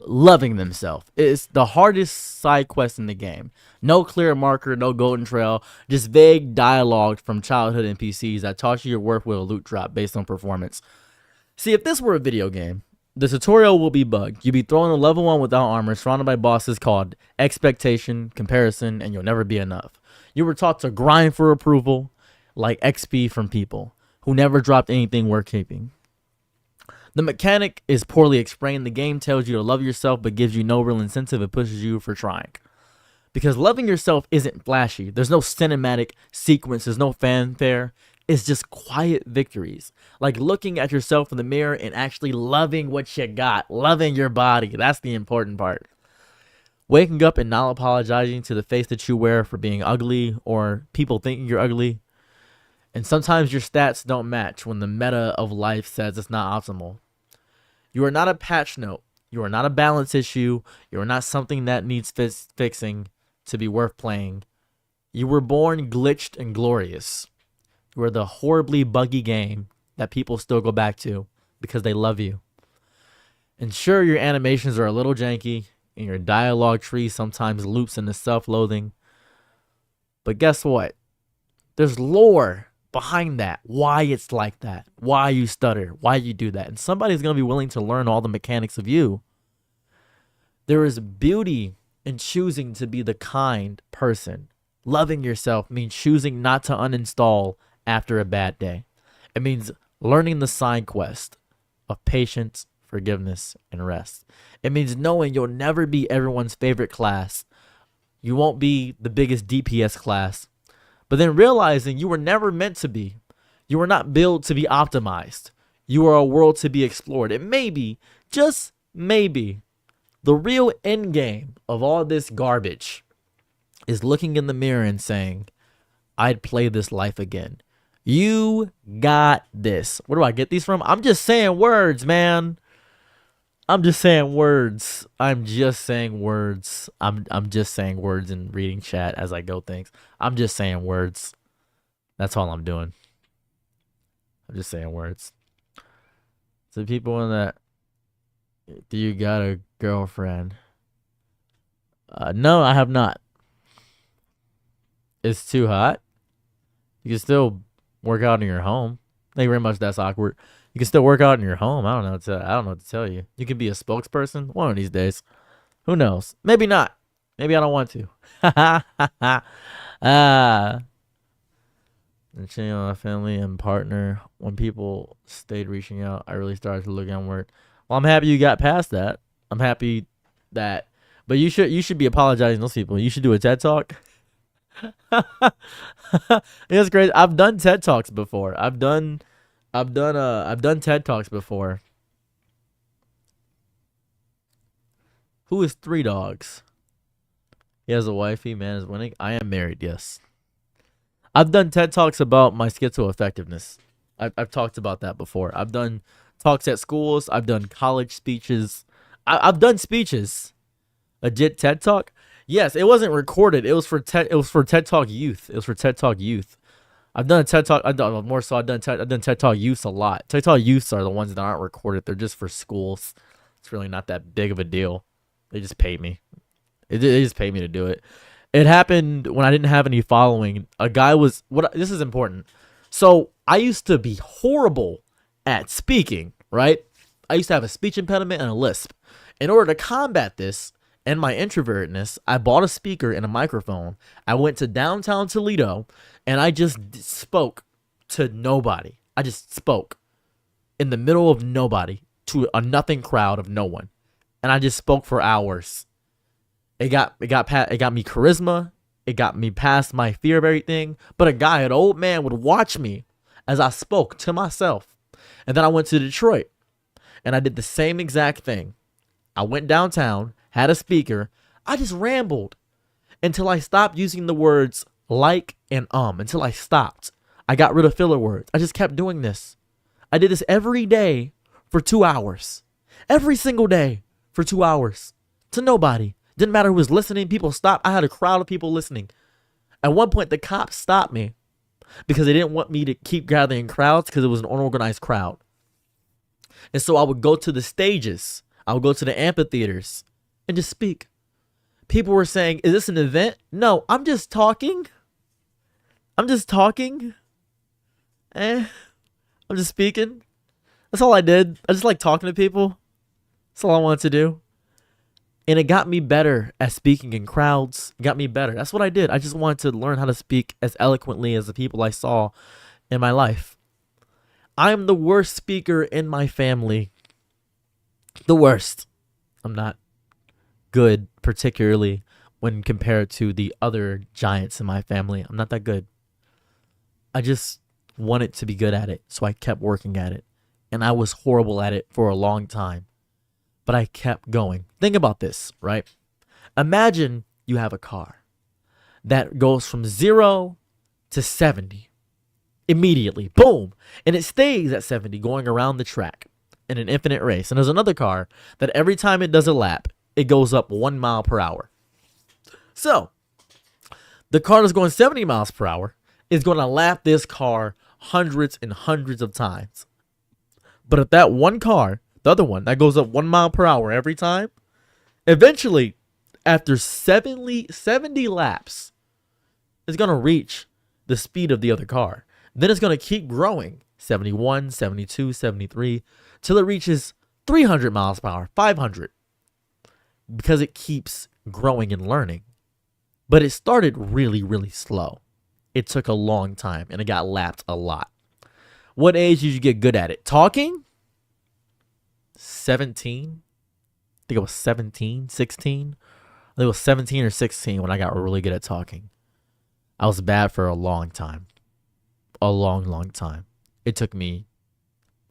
loving themselves. It's the hardest side quest in the game. No clear marker, no golden trail, just vague dialogue from childhood NPCs that taught you your worth with a loot drop based on performance. See, if this were a video game, the tutorial will be bugged. You'll be thrown in level 1 without armor, surrounded by bosses called expectation, comparison, and you'll never be enough. You were taught to grind for approval, like XP from people who never dropped anything worth keeping. The mechanic is poorly explained. The game tells you to love yourself but gives you no real incentive. It pushes you for trying. Because loving yourself isn't flashy. There's no cinematic sequence. There's no fanfare. It's just quiet victories. Like looking at yourself in the mirror and actually loving what you got. Loving your body. That's the important part. Waking up and not apologizing to the face that you wear for being ugly or people thinking you're ugly. And sometimes your stats don't match when the meta of life says it's not optimal. You are not a patch note. You are not a balance issue. You are not something that needs fixing to be worth playing. You were born glitched and glorious. You are the horribly buggy game that people still go back to because they love you. And sure, your animations are a little janky and your dialogue tree sometimes loops into self-loathing. But guess what? There's lore behind that, why it's like that, why you stutter, why you do that, and somebody's going to be willing to learn all the mechanics of you. There is beauty in choosing to be the kind person. Loving yourself means choosing not to uninstall after a bad day. It means learning the side quest of patience, forgiveness, and rest. It means knowing you'll never be everyone's favorite class. You won't be the biggest DPS class. But then realizing you were never meant to be. You were not built to be optimized. You are a world to be explored. And maybe, just maybe, the real end game of all this garbage is looking in the mirror and saying, I'd play this life again. You got this. Where do I get these from? I'm just saying words, man. I'm just saying words. I'm just saying words. I'm just saying words and reading chat as I go things. I'm just saying words. That's all I'm doing. I'm just saying words. So people in that, do you got a girlfriend? No, I have not. It's too hot. You can still work out in your home. Thank you very much. That's awkward. You can still work out in your home. I don't know what to tell you. You can be a spokesperson one of these days. Who knows? Maybe not. Maybe I don't want to. And cheating on my family and partner. When people stayed reaching out, I really started to look inward. Well, I'm happy you got past that. I'm happy that. But you should be apologizing to those people. You should do a TED Talk. It's crazy. I've done TED Talks before. I've done TED Talks before. Who is Three Dogs? He has a wifey, man is winning. I am married, yes. I've done TED Talks about my schizoaffectiveness. I've talked about that before. I've done talks at schools. I've done college speeches. I've done speeches. Legit TED Talk. Yes, it wasn't recorded. It was for TED Talk Youth. It was for TED Talk Youth. I've done a TED Talk. I've done TED Talk Youths a lot. TED Talk Youths are the ones that aren't recorded. They're just for schools. It's really not that big of a deal. They just pay me. They just pay me to do it. It happened when I didn't have any following. A guy was this is important. So I used to be horrible at speaking, right? I used to have a speech impediment and a lisp. In order to combat this and my introvertedness, I bought a speaker and a microphone. I went to downtown Toledo and I just spoke to nobody. I just spoke in the middle of nobody to a nothing crowd of no one. And I just spoke for hours. It got me charisma. It got me past my fear of everything. But an old man would watch me as I spoke to myself. And then I went to Detroit and I did the same exact thing. I went downtown, had a speaker. I just rambled until I stopped using the words like and until I stopped. I got rid of filler words. I just kept doing this. I did this every day for 2 hours. Every single day for 2 hours. To nobody. Didn't matter who was listening. People stopped. I had a crowd of people listening. At one point, the cops stopped me. because they didn't want me to keep gathering crowds because it was an unorganized crowd. And so I would go to the stages, I would go to the amphitheaters and just speak. People were saying, is this an event? No, I'm just talking. I'm just talking. I'm just speaking. That's all I did. I just like talking to people. That's all I wanted to do. And it got me better at speaking in crowds. It got me better. That's what I did. I just wanted to learn how to speak as eloquently as the people I saw in my life. I am the worst speaker in my family. The worst. I'm not good, particularly when compared to the other giants in my family. I'm not that good. I just wanted to be good at it, so I kept working at it. And I was horrible at it for a long time. But I kept going. Think about this, right? Imagine you have a car that goes from 0 to 70 immediately. Boom. And it stays at 70 going around the track in an infinite race. And there's another car that every time it does a lap, it goes up 1 mile per hour. So the car that's going 70 miles per hour is going to lap this car hundreds and hundreds of times. But if that one car, the other one, that goes up 1 mile per hour every time, eventually, after 70 laps, it's going to reach the speed of the other car. Then it's going to keep growing, 71, 72, 73, till it reaches 300 miles per hour, 500, because it keeps growing and learning. But it started really, really slow. It took a long time, and it got lapped a lot. What age did you get good at it? Talking? 17? I think it was 17, 16. I think it was 17 or 16 when I got really good at talking. I was bad for a long time. A long, long time. It took me,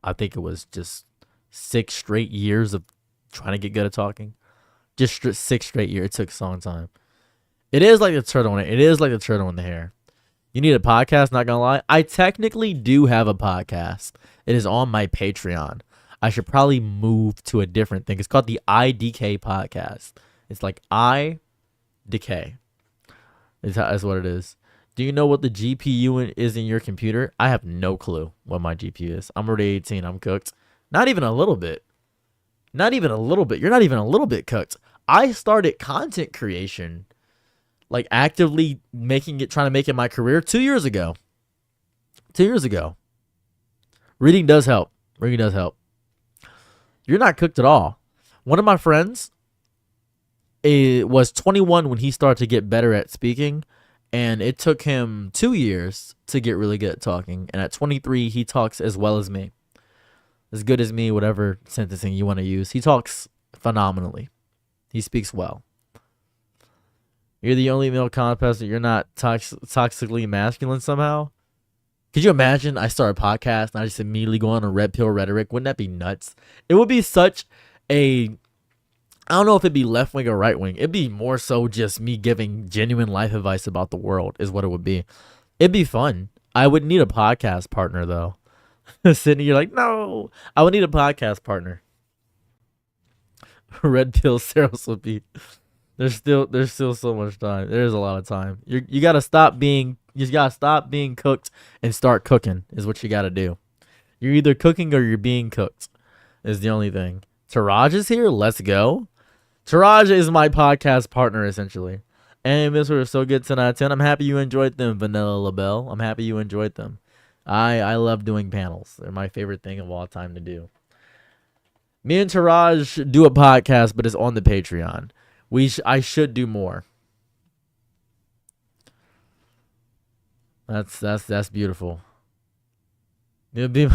I think it was just 6 straight years of trying to get good at talking. Just 6 straight years. It took a long time. It is like the turtle in it. It is like the turtle in the hair. You need a podcast, not gonna lie. I technically do have a podcast. It is on my Patreon. I should probably move to a different thing. It's called the IDK podcast. It's like I decay. That's what it is. Do you know what the GPU is in your computer? I have no clue what my GPU is. I'm already 18. I'm cooked. Not even a little bit. Not even a little bit. You're not even a little bit cooked. I started content creation, like actively trying to make it my career 2 years ago. 2 years ago. Reading does help. Reading does help. You're not cooked at all. One of my friends was 21 when he started to get better at speaking, and it took him 2 years to get really good at talking. And at 23, he talks as well as me. As good as me, whatever sentencing you want to use. He talks phenomenally. He speaks well. You're the only male contest that you're not toxically masculine somehow. Could you imagine I start a podcast and I just immediately go on a red pill rhetoric? Wouldn't that be nuts? It would be such a, I don't know if it'd be left wing or right wing. It'd be more so just me giving genuine life advice about the world is what it would be. It'd be fun. I would need a podcast partner though. Sydney, you're like, no, I would need a podcast partner. Red pill sales would be. There's still so much time. There's a lot of time. You gotta stop being cooked and start cooking is what you gotta do. You're either cooking or you're being cooked is the only thing. Taraj is here. Let's go. Taraj is my podcast partner essentially. And this was so good 10 out of 10. I'm happy you enjoyed them, Vanilla LaBelle. I'm happy you enjoyed them. I love doing panels. They're my favorite thing of all time to do. Me and Taraj do a podcast, but it's on the Patreon. I should do more. That's beautiful. It'll be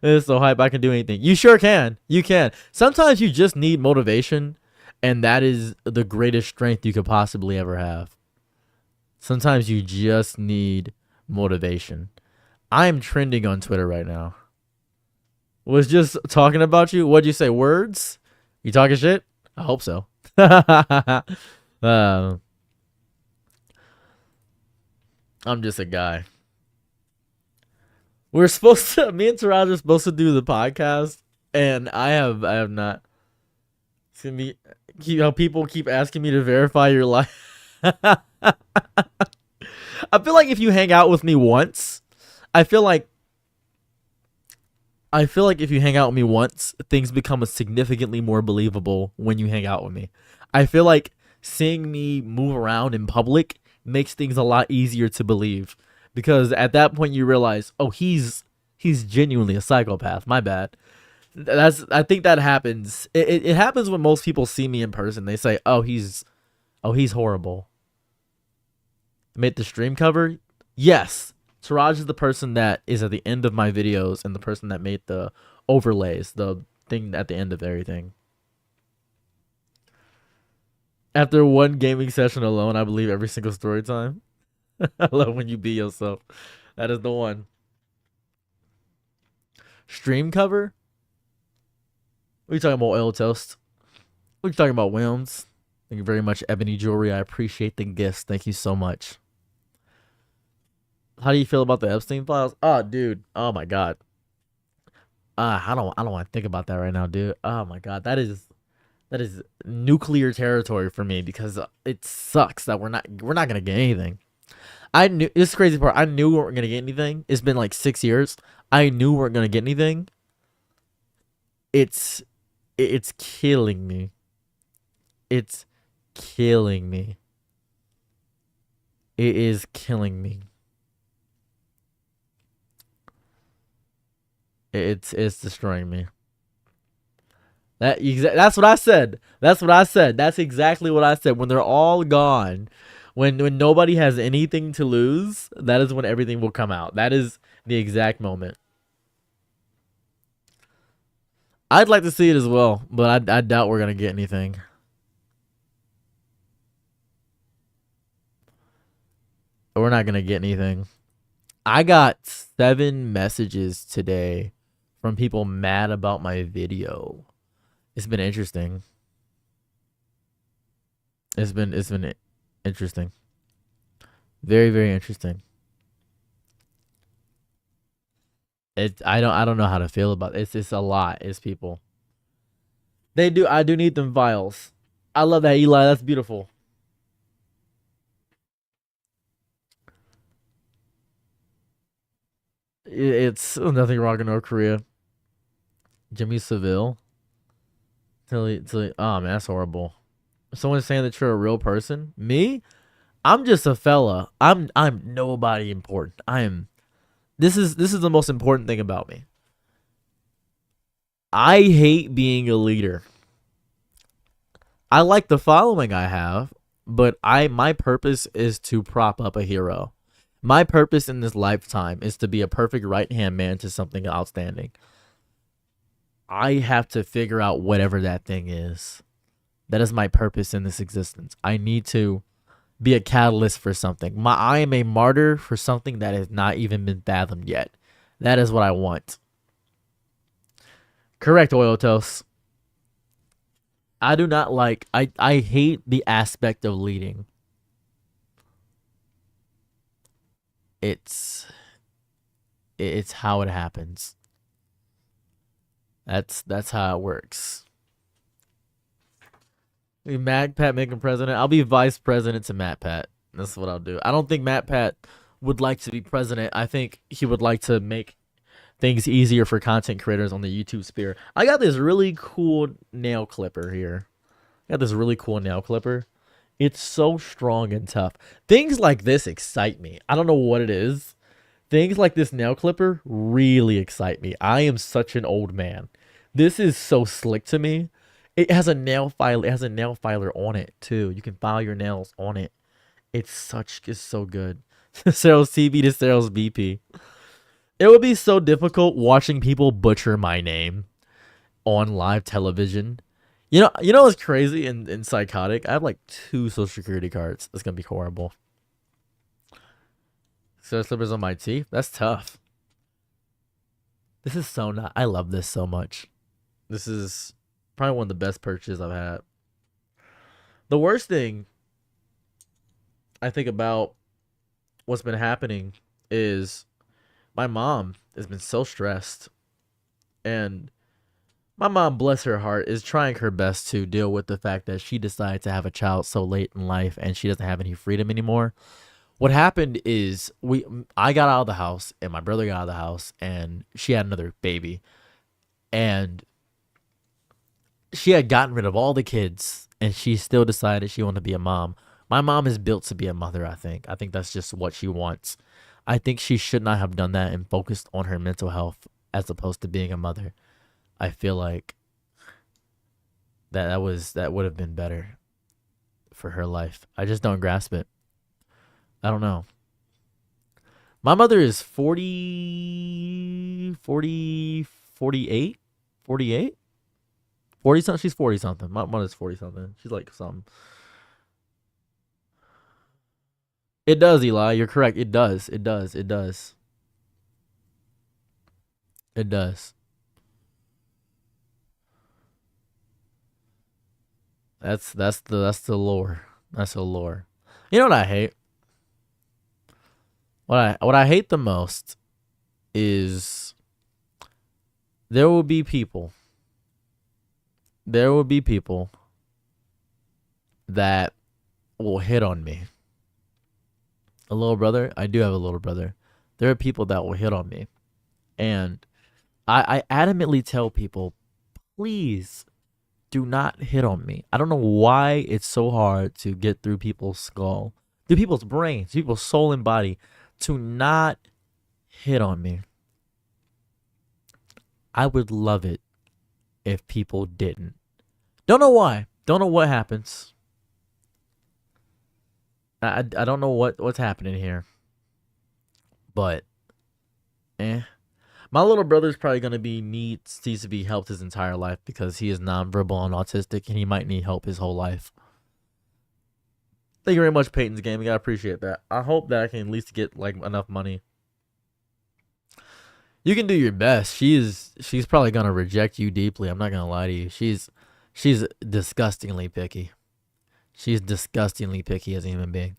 it's so hype. I can do anything. You sure can. You can. Sometimes you just need motivation, and that is the greatest strength you could possibly ever have. Sometimes you just need motivation. I am trending on Twitter right now. Was just talking about you. What'd you say? Words? You talking shit? I hope so. I'm just a guy. Me and Taraj are supposed to do the podcast, and I have not. It's gonna be how people keep asking me to verify your life. I feel like if you hang out with me once, I feel like if you hang out with me once, things become significantly more believable when you hang out with me. I feel like seeing me move around in public makes things a lot easier to believe because at that point you realize, oh, he's genuinely a psychopath. My bad. I think that happens. It happens when most people see me in person. They say, he's horrible. Made the stream cover? Yes. Taraj is the person that is at the end of my videos and the person that made the overlays, the thing at the end of everything. After one gaming session alone, I believe every single story time. I love when you be yourself. That is the one. Stream cover? What are you talking about, Oil Toast? What are you talking about, Wilms? Thank you very much, Ebony Jewelry. I appreciate the gifts. Thank you so much. How do you feel about the Epstein files? Oh, dude. Oh my god. I don't want to think about that right now, dude. Oh my god. That is nuclear territory for me because it sucks that we're not gonna get anything. I knew this crazy part. I knew we weren't gonna get anything. It's been like 6 years. I knew we weren't gonna get anything. It's killing me. It's killing me. It is killing me. It's destroying me. That's what I said. That's what I said. That's exactly what I said. When they're all gone, when nobody has anything to lose, that is when everything will come out. That is the exact moment. I'd like to see it as well, but I doubt we're gonna get anything. We're not gonna get anything. I got 7 messages today from people mad about my video. It's been interesting. It's been interesting. Very, very interesting. I don't know how to feel about it. It's a lot. It's people. I do need them files. I love that, Eli. That's beautiful. It's nothing wrong in North Korea. Jimmy Seville. Oh man, that's horrible. Someone's saying that you're a real person. Me? I'm just a fella. I'm nobody important. This is the most important thing about me. I hate being a leader. I like the following I have, but my purpose is to prop up a hero. My purpose in this lifetime is to be a perfect right-hand man to something outstanding. I have to figure out whatever that thing is. That is my purpose in this existence. I need to be a catalyst for something. I am a martyr for something that has not even been fathomed yet. That is what I want. Correct, Oil Toast. I do not like... I hate the aspect of leading. It's how it happens. That's how it works. MatPat making president. I'll be vice president to MatPat. That's what I'll do. I don't think MatPat would like to be president. I think he would like to make things easier for content creators on the YouTube sphere. I got this really cool nail clipper here. It's so strong and tough. Things like this excite me. I don't know what it is. Things like this nail clipper really excite me. I am such an old man. This is so slick to me. It has a nail filer. It has a nail filer on it too. You can file your nails on it. It's so good. Sarah's TV to Sarah's BP. It would be so difficult watching people butcher my name on live television. You know what's crazy and psychotic? I have like 2 social security cards. It's gonna be horrible. So slippers on my teeth. That's tough. This is so not. I love this so much. This is probably one of the best purchases I've had. The worst thing I think about what's been happening is my mom has been so stressed, and my mom, bless her heart, is trying her best to deal with the fact that she decided to have a child so late in life and she doesn't have any freedom anymore. What happened is I got out of the house and my brother got out of the house and she had another baby and she had gotten rid of all the kids and she still decided she wanted to be a mom. My mom is built to be a mother, I think. I think that's just what she wants. I think she should not have done that and focused on her mental health as opposed to being a mother. I feel like that would have been better for her life. I just don't grasp it. I don't know. My mother is 48, 48, 40 something. She's 40 something. My mother's 40 something. She's like something. It does, Eli. You're correct. It does. It does. It does. It does. That's the lore. That's the lore. You know what I hate? What I hate the most is there will be people. There will be people that will hit on me. A little brother. I do have a little brother. There are people that will hit on me, and I adamantly tell people, please do not hit on me. I don't know why it's so hard to get through people's skull, through people's brains, people's soul and body, to not hit on me. I would love it if people didn't. Don't know why. Don't know what happens. I don't know what's happening here, but eh. My little brother's probably gonna be needs to be helped his entire life because he is nonverbal and autistic, and he might need help his whole life. Thank you very much, Peyton's Gaming. I appreciate that. I hope that I can at least get like enough money. You can do your best. She's probably gonna reject you deeply. I'm not gonna lie to you. She's disgustingly picky. She's disgustingly picky as a human being.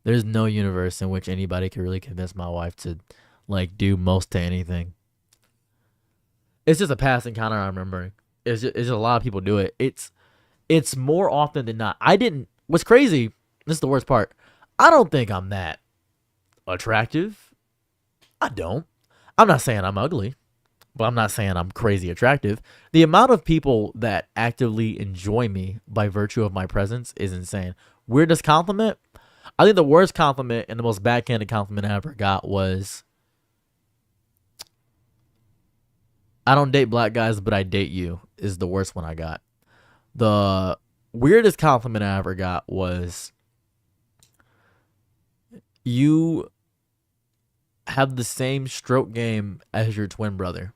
There's no universe in which anybody could really convince my wife to like do most to anything. It's just a past encounter I'm remembering. It's just a lot of people do it. It's more often than not. I didn't. What's crazy? This is the worst part. I don't think I'm that attractive. I don't. I'm not saying I'm ugly, but I'm not saying I'm crazy attractive. The amount of people that actively enjoy me by virtue of my presence is insane. Weirdest compliment? I think the worst compliment and the most backhanded compliment I ever got was, I don't date black guys, but I date you, is the worst one I got. The weirdest compliment I ever got was, you have the same stroke game as your twin brother.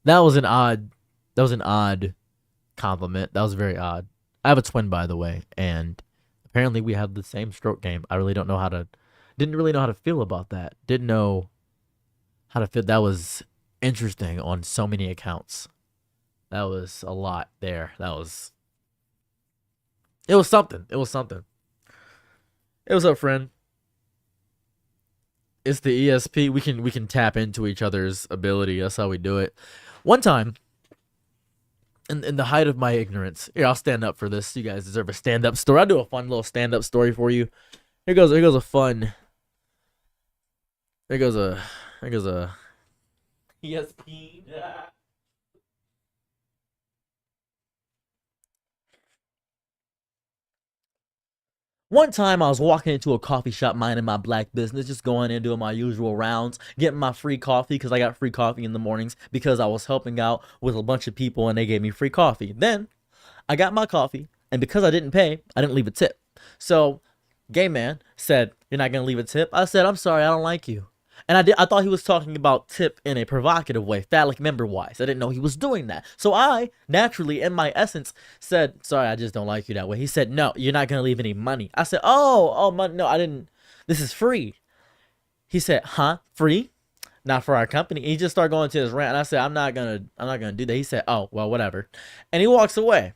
That was an odd compliment. That was very odd. I have a twin, by the way, and apparently we have the same stroke game. I really didn't really know how to feel about that. Didn't know how to feel. That was interesting on so many accounts. That was a lot there. It was something. It was something. It was up, friend. It's the ESP. We can tap into each other's ability. That's how we do it. One time, in the height of my ignorance, here, I'll stand up for this. You guys deserve a stand up story. I'll do a fun little stand up story for you. Here goes a fun. Here goes a ESP. One time I was walking into a coffee shop minding my black business, just going in doing my usual rounds, getting my free coffee because I got free coffee in the mornings because I was helping out with a bunch of people and they gave me free coffee. Then I got my coffee and because I didn't pay, I didn't leave a tip. So gay man said, "You're not gonna leave a tip?" I said, "I'm sorry, I don't like you." And I thought he was talking about tip in a provocative way, phallic member wise. I didn't know he was doing that. So I, naturally, in my essence, said, "Sorry, I just don't like you that way." He said, "No, you're not going to leave any money." I said, "Oh, money. No, I didn't. This is free." He said, "Huh? Free? Not for our company." He just started going to his rant. And I said, I'm not gonna do that." He said, "Oh, well, whatever." And he walks away.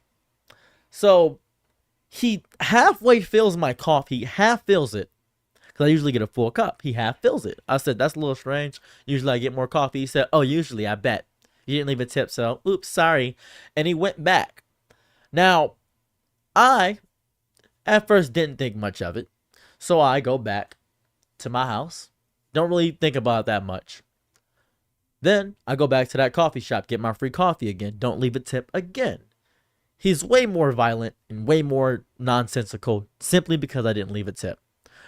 So he halfway fills my coffee, half fills it. Because I usually get a full cup. He half fills it. I said, "That's a little strange. Usually I get more coffee." He said, "Oh, usually, I bet. You didn't leave a tip, so oops, sorry." And he went back. Now, I at first didn't think much of it. So I go back to my house. Don't really think about it that much. Then I go back to that coffee shop, get my free coffee again. Don't leave a tip again. He's way more violent and way more nonsensical simply because I didn't leave a tip.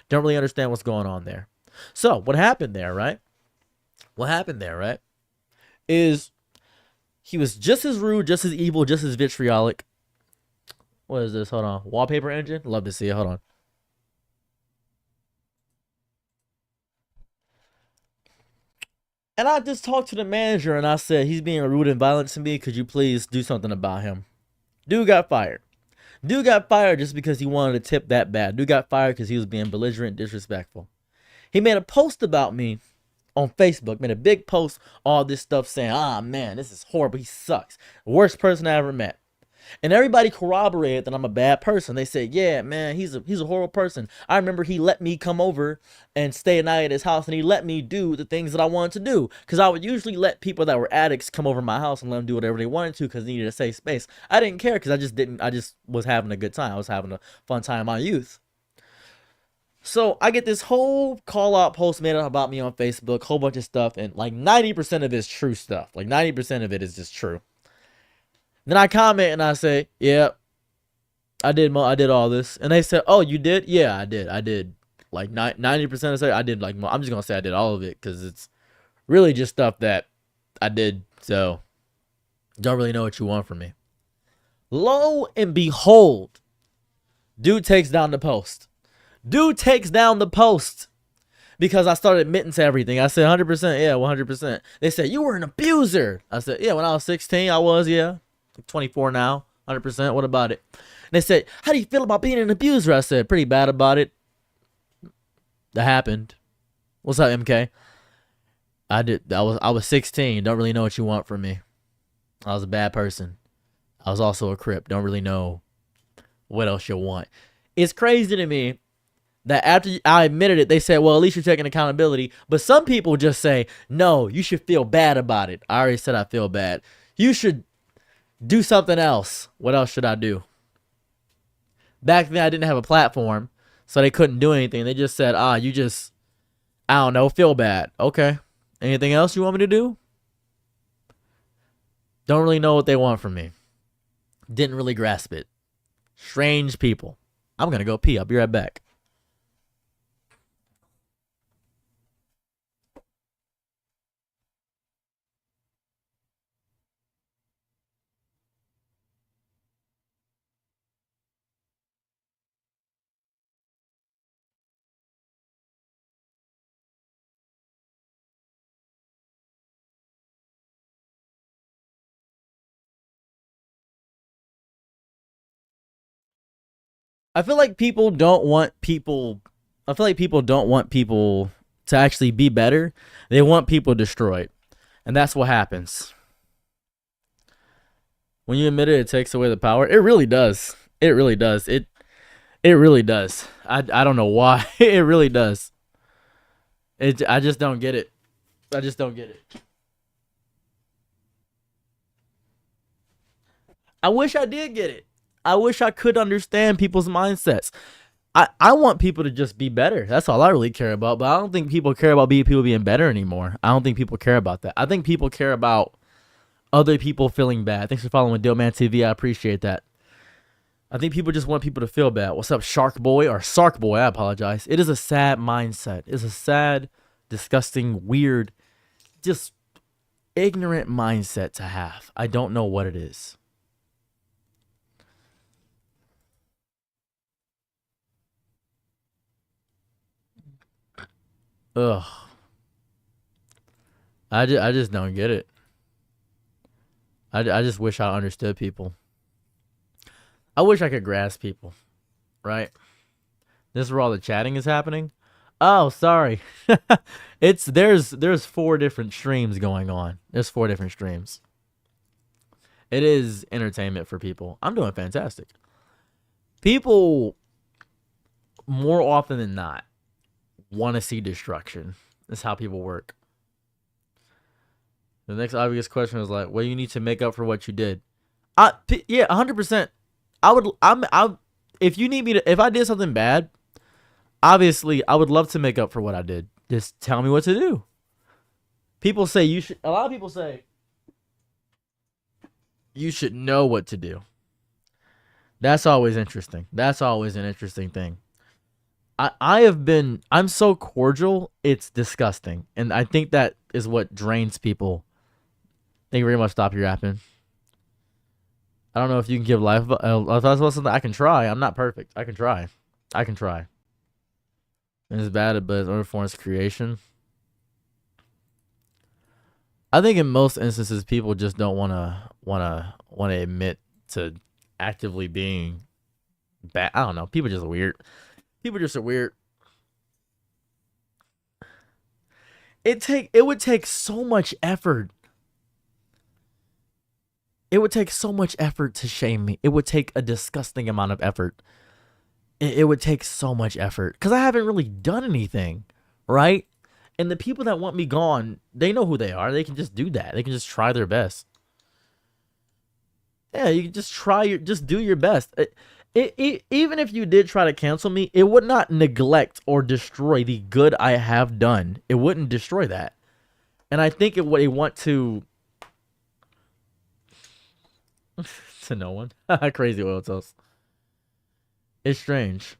Don't really understand what's going on there. So what happened there, right? What happened there, right? Is he was just as rude, just as evil, just as vitriolic. What is this? Hold on. Wallpaper engine? Love to see it. Hold on. And I just talked to the manager and I said, he's being rude and violent to me. Could you please do something about him? Dude got fired. Dude got fired just because he wanted to tip that bad. Dude got fired because he was being belligerent, disrespectful. He made a post about me on Facebook, made a big post, all this stuff saying, ah, man, this is horrible. He sucks. Worst person I ever met. And everybody corroborated that I'm a bad person. They said, yeah, man, he's a horrible person. I remember he let me come over and stay a night at his house, and he let me do the things that I wanted to do. Because I would usually let people that were addicts come over my house and let them do whatever they wanted to because they needed a safe space. I didn't care because I just was having a good time. I was having a fun time in my youth. So I get this whole call-out post made up about me on Facebook, whole bunch of stuff, and like 90% of it is true stuff. Like 90% of it is just true. Then I comment and I say, yeah, I did all this. And they said, oh, you did? Yeah, I did. Like 90% of it, I did. Like, I'm just going to say I did all of it because it's really just stuff that I did. So don't really know what you want from me. Lo and behold, dude takes down the post. Because I started admitting to everything. I said 100%, yeah, 100%. They said, you were an abuser. I said, yeah, when I was 16, I was, yeah. 24 now, 100%. What about it? And they said, how do you feel about being an abuser? I said, pretty bad about it. That happened. What's up, MK? I was 16. Don't really know what you want from me. I was a bad person. I was also a Crip. Don't really know what else you want. It's crazy to me that after I admitted it, they said, well, at least you're taking accountability. But some people just say, no, you should feel bad about it. I already said I feel bad. You should do something else. What else should I do? Back then, I didn't have a platform, so they couldn't do anything. They just said, you just, I don't know, feel bad. Okay. Anything else you want me to do? Don't really know what they want from me. Didn't really grasp it. Strange people. I'm going to go pee. I'll be right back. I feel like people don't want people. I feel like people don't want people to actually be better. They want people destroyed, and that's what happens when you admit it. It takes away the power. It really does. It really does. It really does. I don't know why. It really does. I just don't get it. I just don't get it. I wish I did get it. I wish I could understand people's mindsets. I want people to just be better. That's all I really care about. But I don't think people care about people being better anymore. I don't think people care about that. I think people care about other people feeling bad. Thanks for following Dillman TV. I appreciate that. I think people just want people to feel bad. What's up, Shark Boy or Sark Boy? I apologize. It is a sad mindset. It's a sad, disgusting, weird, just ignorant mindset to have. I don't know what it is. Ugh. I just don't get it. I just wish I understood people. I wish I could grasp people, right? This is where all the chatting is happening. Oh, sorry. There's 4 different streams going on. There's 4 different streams. It is entertainment for people. I'm doing fantastic. People more often than not want to see destruction. That's how people work. The next obvious question is like, well, you need to make up for what you did. Yeah, 100%. If you need me to, if I did something bad, Obviously, I would love to make up for what I did. Just tell me what to do. People say you should. A lot of people say you should know what to do. That's always interesting. That's always an interesting thing. I'm so cordial, it's disgusting. And I think that is what drains people. Thank you very much, Stop Your Rapping. I don't know if you can give life advice. Something I can try. I'm not perfect. I can try. I can try. And it's bad, but it's only for its creation. I think in most instances, people just don't wanna admit to actively being bad. I don't know. People just are weird. People just are weird. It would take so much effort. It would take so much effort to shame me. It would take a disgusting amount of effort. It would take so much effort because I haven't really done anything, right? And the people that want me gone, they know who they are. They can just do that. They can just try their best. Yeah, you can just do your best. Even if you did try to cancel me, it would not neglect or destroy the good I have done. It wouldn't destroy that. And I think it would want to to no one. Crazy oil toast. It's strange.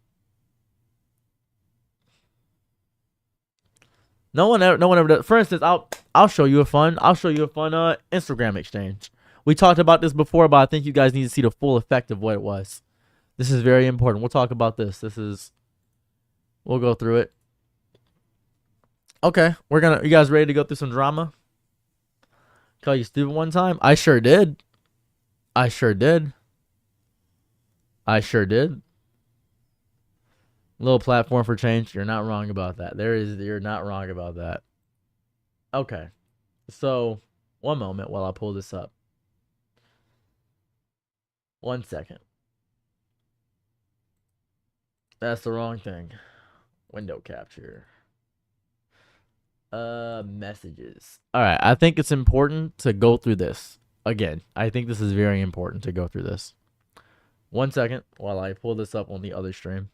No one ever does. For instance, I'll show you a fun Instagram exchange. We talked about this before, but I think you guys need to see the full effect of what it was. This is very important. We'll talk about this. We'll go through it. Okay, you guys ready to go through some drama? Call you stupid one time? I sure did. I sure did. Little platform for change. You're not wrong about that. You're not wrong about that. Okay. So, one moment while I pull this up. 1 second. That's the wrong thing. Window capture. Messages. All right. I think it's important to go through this. Again, I think this is very important to go through this. 1 second while I pull this up on the other stream.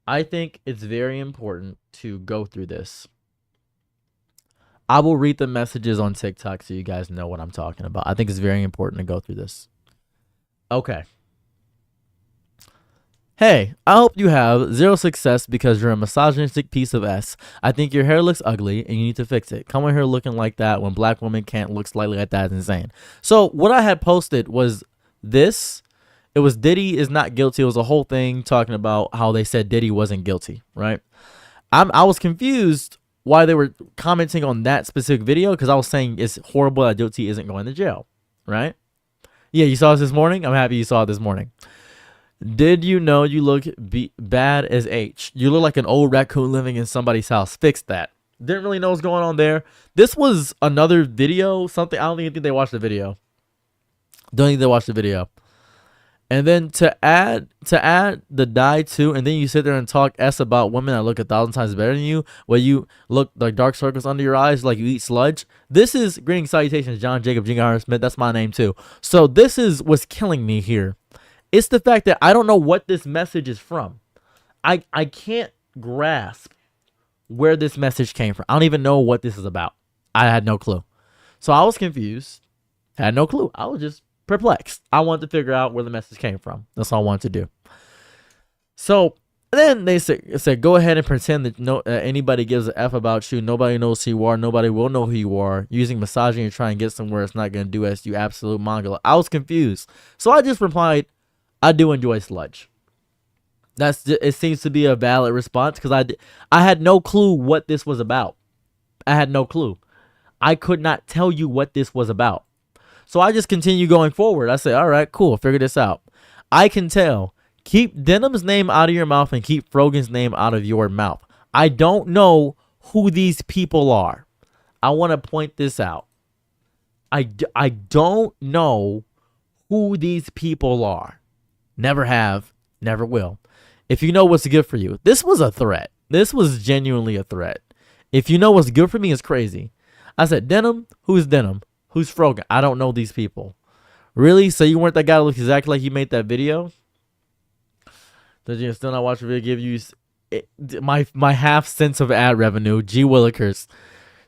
I think it's very important to go through this. I will read the messages on TikTok so you guys know what I'm talking about. I think it's very important to go through this. Okay. Hey, I hope you have zero success because you're a misogynistic piece of S. I think your hair looks ugly and you need to fix it. Come on here looking like that when black women can't look slightly like that is insane. So what I had posted was this. It was Diddy is not guilty. It was a whole thing talking about how they said Diddy wasn't guilty, right? I was confused why they were commenting on that specific video because I was saying it's horrible that Guilty isn't going to jail, right? Yeah, you saw this morning? I'm happy you saw it this morning. Did you know you look bad as H? You look like an old raccoon living in somebody's house. Fix that. Didn't really know what's going on there. This was another video, something. I don't even think they watched the video. Don't think they watched the video. And then to add the die too, and then you sit there and talk S about women that look 1,000 times better than you, where you look like dark circles under your eyes, like you eat sludge. This is greeting salutations, John Jacob Jingar Smith. That's my name too. So this is what's killing me here. It's the fact that I don't know what this message is from. I can't grasp where this message came from. I don't even know what this is about. I had no clue. So I was confused. Had no clue. I was just perplexed. I wanted to figure out where the message came from. That's all I wanted to do. So then they said go ahead and pretend that anybody gives a F about you. Nobody knows who you are. Nobody will know who you are. Using misogyny to try and get somewhere it's not going to do us, you absolute mongol. I was confused. So I just replied, I do enjoy sludge. It seems to be a valid response because I had no clue what this was about. I had no clue. I could not tell you what this was about. So I just continue going forward. I say, all right, cool, figure this out. I can tell. Keep Denim's name out of your mouth and keep Frogan's name out of your mouth. I don't know who these people are. I want to point this out. I don't know who these people are. Never have, never will. If you know what's good for you. This was a threat. This was genuinely a threat. If you know what's good for me, it's crazy. I said, Denim? Who's Denim? Who's Frogan? I don't know these people. Really? So you weren't that guy that looks exactly like you made that video? Does you still not watch a video give you my half cents of ad revenue? Gee willikers.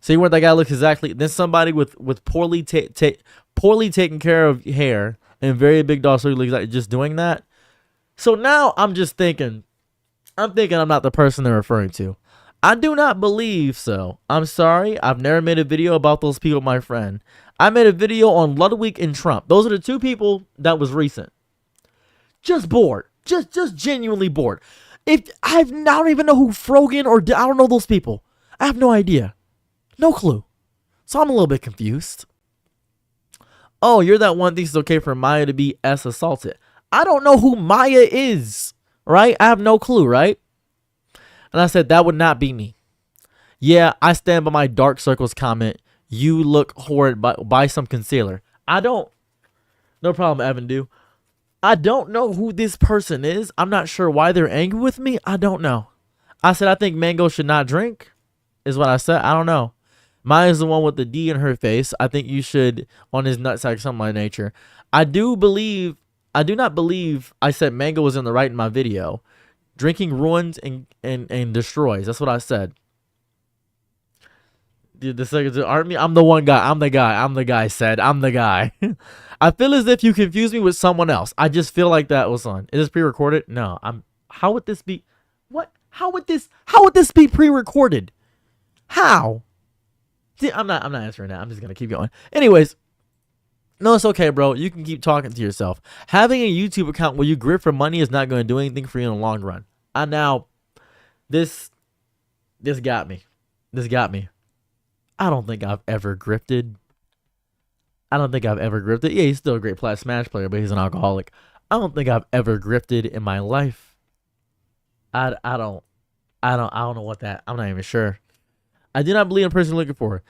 See where that guy looks exactly. Then somebody with poorly taken care of hair and very big dog, so he looks like just doing that. So now I'm just thinking, I'm not the person they're referring to. I do not believe so. I'm sorry. I've never made a video about those people, my friend. I made a video on Ludwig and Trump. Those are the two people that was recent. Just bored. Just genuinely bored. I don't even know who Frogan or I don't know those people. I have no idea. No clue. So I'm a little bit confused. Oh, you're that one thinks it's okay for Maya to be assaulted. I don't know who Maya is, right? I have no clue, right? And I said, that would not be me. Yeah, I stand by my dark circles comment. You look horrid, buy some concealer. I don't. No problem, Evan Do. I don't know who this person is. I'm not sure why they're angry with me. I don't know. I said, I think Mango should not drink, is what I said. I don't know. Maya's the one with the D in her face. I think you should, on his nutsack, something like nature. I do not believe I said Mango was in the right in my video. Drinking ruins and destroys. That's what I said. The second aren't me. I'm the one guy. I'm the guy. Said I'm the guy. I feel as if you confused me with someone else. I just feel like that was on. Is this pre-recorded? No. How would this be? What? How would this be pre-recorded? How? See, I'm not answering that. I'm just gonna keep going. Anyways. No, it's okay, bro. You can keep talking to yourself. Having a YouTube account where you grip for money is not going to do anything for you in the long run. This got me. This got me. I don't think I've ever grifted. Yeah, he's still a great Plat Smash player, but he's an alcoholic. I don't think I've ever grifted in my life. I don't know what that. I'm not even sure. I do not believe in a person looking for.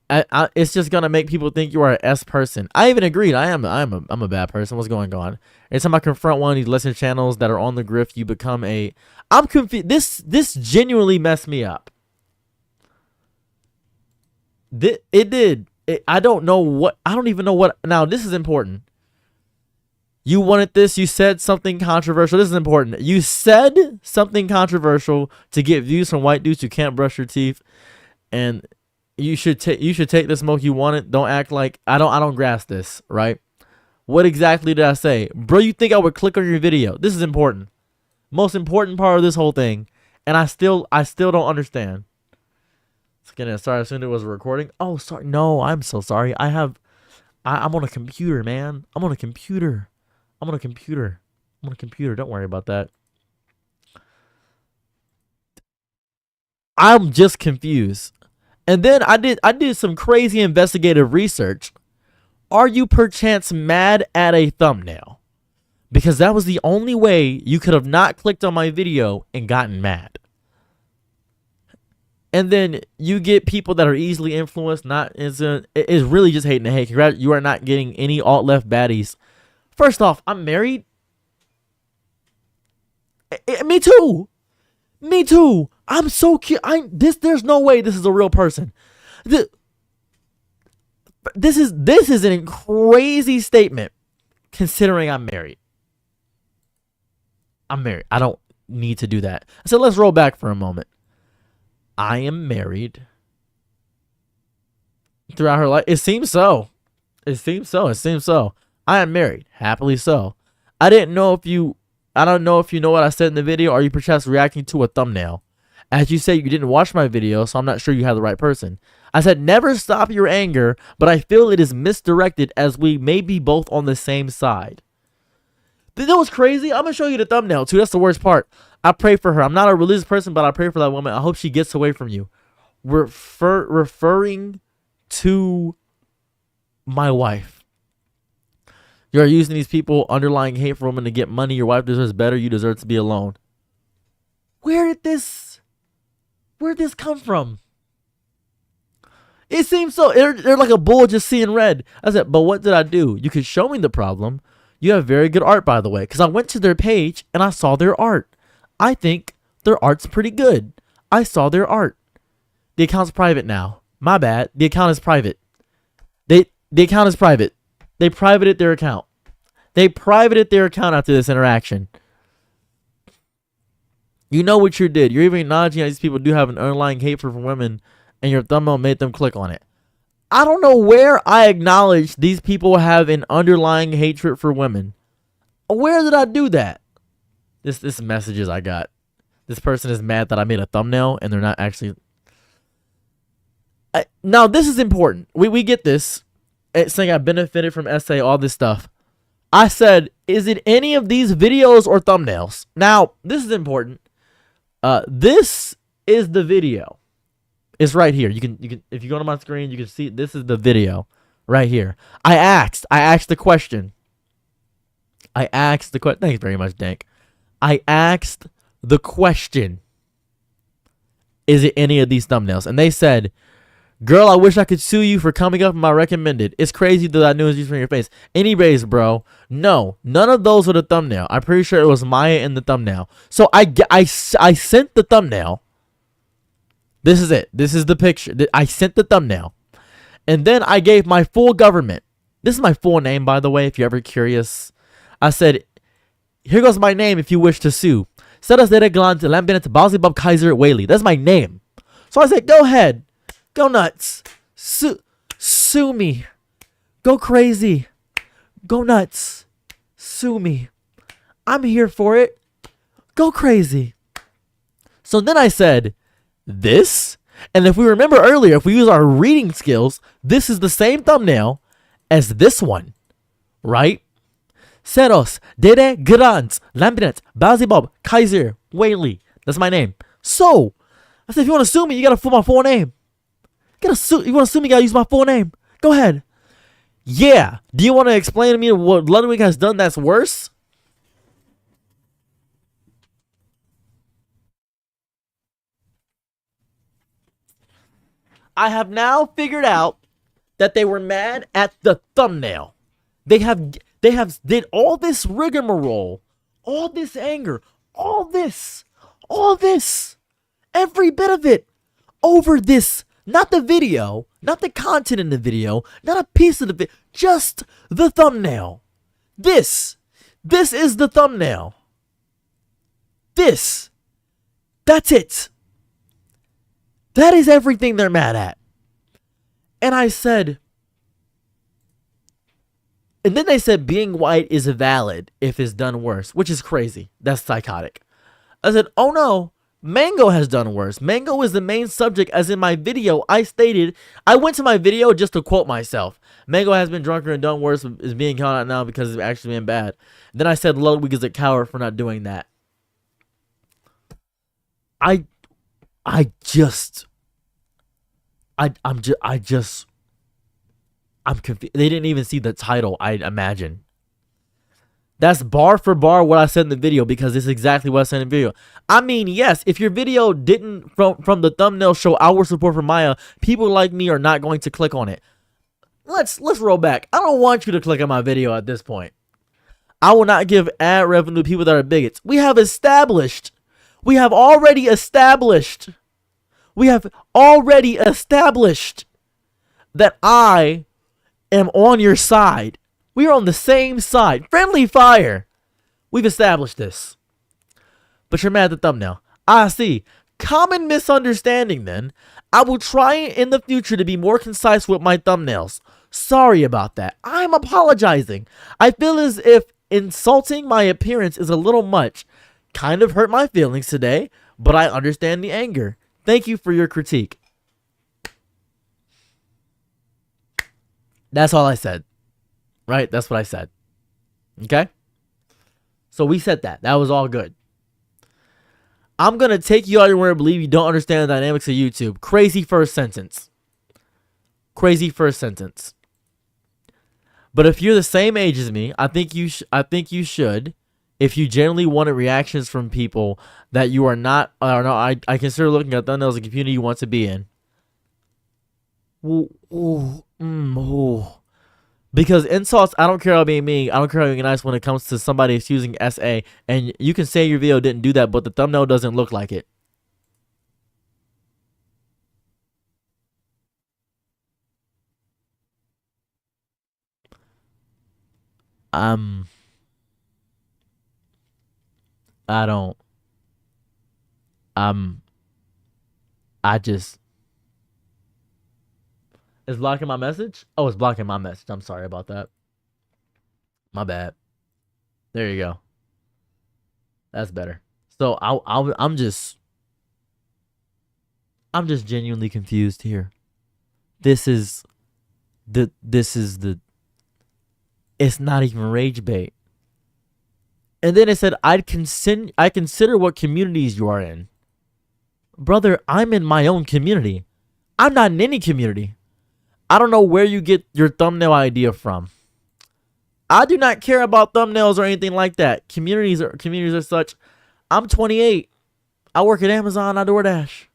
It's just gonna make people think you are an S person. I even agreed. I'm a bad person. What's going on? Every time I confront one of these listener channels that are on the grift, you become a. I'm confused. This genuinely messed me up. It did. I don't know what. I don't even know what. Now this is important. You wanted this. You said something controversial. This is important. You said something controversial to get views from white dudes who can't brush your teeth, and. You should take the smoke you wanted. Don't act like I don't grasp this, right? What exactly did I say? Bro, you think I would click on your video? This is important. Most important part of this whole thing. And I still don't understand. Sorry, I assumed it was a recording. Oh, sorry. No, I'm so sorry. I'm on a computer, man. I'm on a computer. Don't worry about that. I'm just confused. And then I did some crazy investigative research. Are you perchance mad at a thumbnail? Because that was the only way you could have not clicked on my video and gotten mad. And then you get people that are easily influenced. It's really just hating the hate. You are not getting any alt-left baddies. First off, I'm married. Me too. I'm so cute. There's no way this is a real person. This is a crazy statement considering I'm married. I don't need to do that. So let's roll back for a moment. I am married. Throughout her life. It seems so. I am married. Happily so. I don't know if you know what I said in the video. Or are you perhaps reacting to a thumbnail? As you say, you didn't watch my video, so I'm not sure you have the right person. I said, never stop your anger, but I feel it is misdirected as we may be both on the same side. That was crazy. I'm going to show you the thumbnail, too. That's the worst part. I pray for her. I'm not a religious person, but I pray for that woman. I hope she gets away from you. Referring to my wife. You're using these people underlying hate for women to get money. Your wife deserves better. You deserve to be alone. Where'd this come from? It seems so. They're like a bull just seeing red. I said, but what did I do? You could show me the problem. You have very good art, by the way, because I went to their page and I saw their art. I think their art's pretty good. I saw their art. The account's private now. My bad. The account is private. The account is private. They privated their account. After this interaction. You know what you did. You're even acknowledging that these people do have an underlying hatred for women, and your thumbnail made them click on it. I don't know where I acknowledged these people have an underlying hatred for women. Where did I do that? This messages I got. This person is mad that I made a thumbnail and they're not actually. Now this is important. We get this. It's saying I benefited from SA, all this stuff. I said, is it any of these videos or thumbnails? Now this is important. This is the video. It's right here. You can if you go to my screen, you can see this is the video right here. I asked the question. Thanks very much, Dank. I asked the question. Is it any of these thumbnails? And they said, girl, I wish I could sue you for coming up in my recommended. It's crazy that I knew it was used from your face. Anyways, bro, no, none of those were the thumbnail. I'm pretty sure it was Maya in the thumbnail. So I sent the thumbnail. This is it. This is the picture. I sent the thumbnail. And then I gave my full government. This is my full name, by the way, if you're ever curious. I said, here goes my name if you wish to sue. Seras Dere Glant Lambinet Bazibab Kaiser Whaley. That's my name. So I said, go ahead. Go nuts. Sue me. Go crazy. Go nuts. Sue me. I'm here for it. Go crazy. So then I said, this, and if we remember earlier, if we use our reading skills, this is the same thumbnail as this one, right? Seros, Dede, Grant, Lambinet, Bazibob, Kaiser, Whaley. That's my name. So, I said, if you want to sue me, you got to put my full name. You want to sue me, you got to use my full name. Go ahead. Yeah. Do you want to explain to me what Ludwig has done that's worse? I have now figured out that they were mad at the thumbnail. They have did all this rigmarole, all this anger, all this, every bit of it over this, not the video, not the content in the video, not a piece of the video, just the thumbnail. This is the thumbnail. That's it. That is everything they're mad at. And I said, and then they said being white is valid if it's done worse, which is crazy. That's psychotic. I said, oh no, Mango has done worse. Mango is the main subject, as in my video I stated, I went to my video just to quote myself. Mango has been drunker and done worse, is being called out now because it's actually been bad. Then I said Ludwig is a coward for not doing that. I'm confused. They didn't even see the title, I imagine. That's bar for bar what I said in the video, because it's exactly what I said in the video. I mean, yes, if your video didn't from the thumbnail show our support for Maya, people like me are not going to click on it. Let's roll back. I don't want you to click on my video at this point. I will not give ad revenue to people that are bigots. We have already established that I am on your side. We are on the same side. Friendly fire. We've established this. But you're mad at the thumbnail. I see. Common misunderstanding then. I will try in the future to be more concise with my thumbnails. Sorry about that. I'm apologizing. I feel as if insulting my appearance is a little much. Kind of hurt my feelings today, but I understand the anger. Thank you for your critique. That's all I said. Right? That's what I said. Okay? So we said that. That was all good. I'm going to take you out of your word and believe you don't understand the dynamics of YouTube. Crazy first sentence. Crazy first sentence. But if you're the same age as me, I think you should. If you generally wanted reactions from people that you are not, I consider looking at thumbnails a community you want to be in. Because insults, I don't care about being mean. I don't care about being nice when it comes to somebody that's using SA. And you can say your video didn't do that, but the thumbnail doesn't look like it. I don't. Um, I just it's blocking my message. Oh, it's blocking my message. I'm sorry about that. My bad. There you go. That's better. So I'm just genuinely confused here. This is this is the it's not even rage bait. And then it said I consider what communities you are in. Brother, I'm in my own community. I'm not in any community. I don't know where you get your thumbnail idea from. I do not care about thumbnails or anything like that. Communities are such. I'm 28. I work at Amazon. I DoorDash.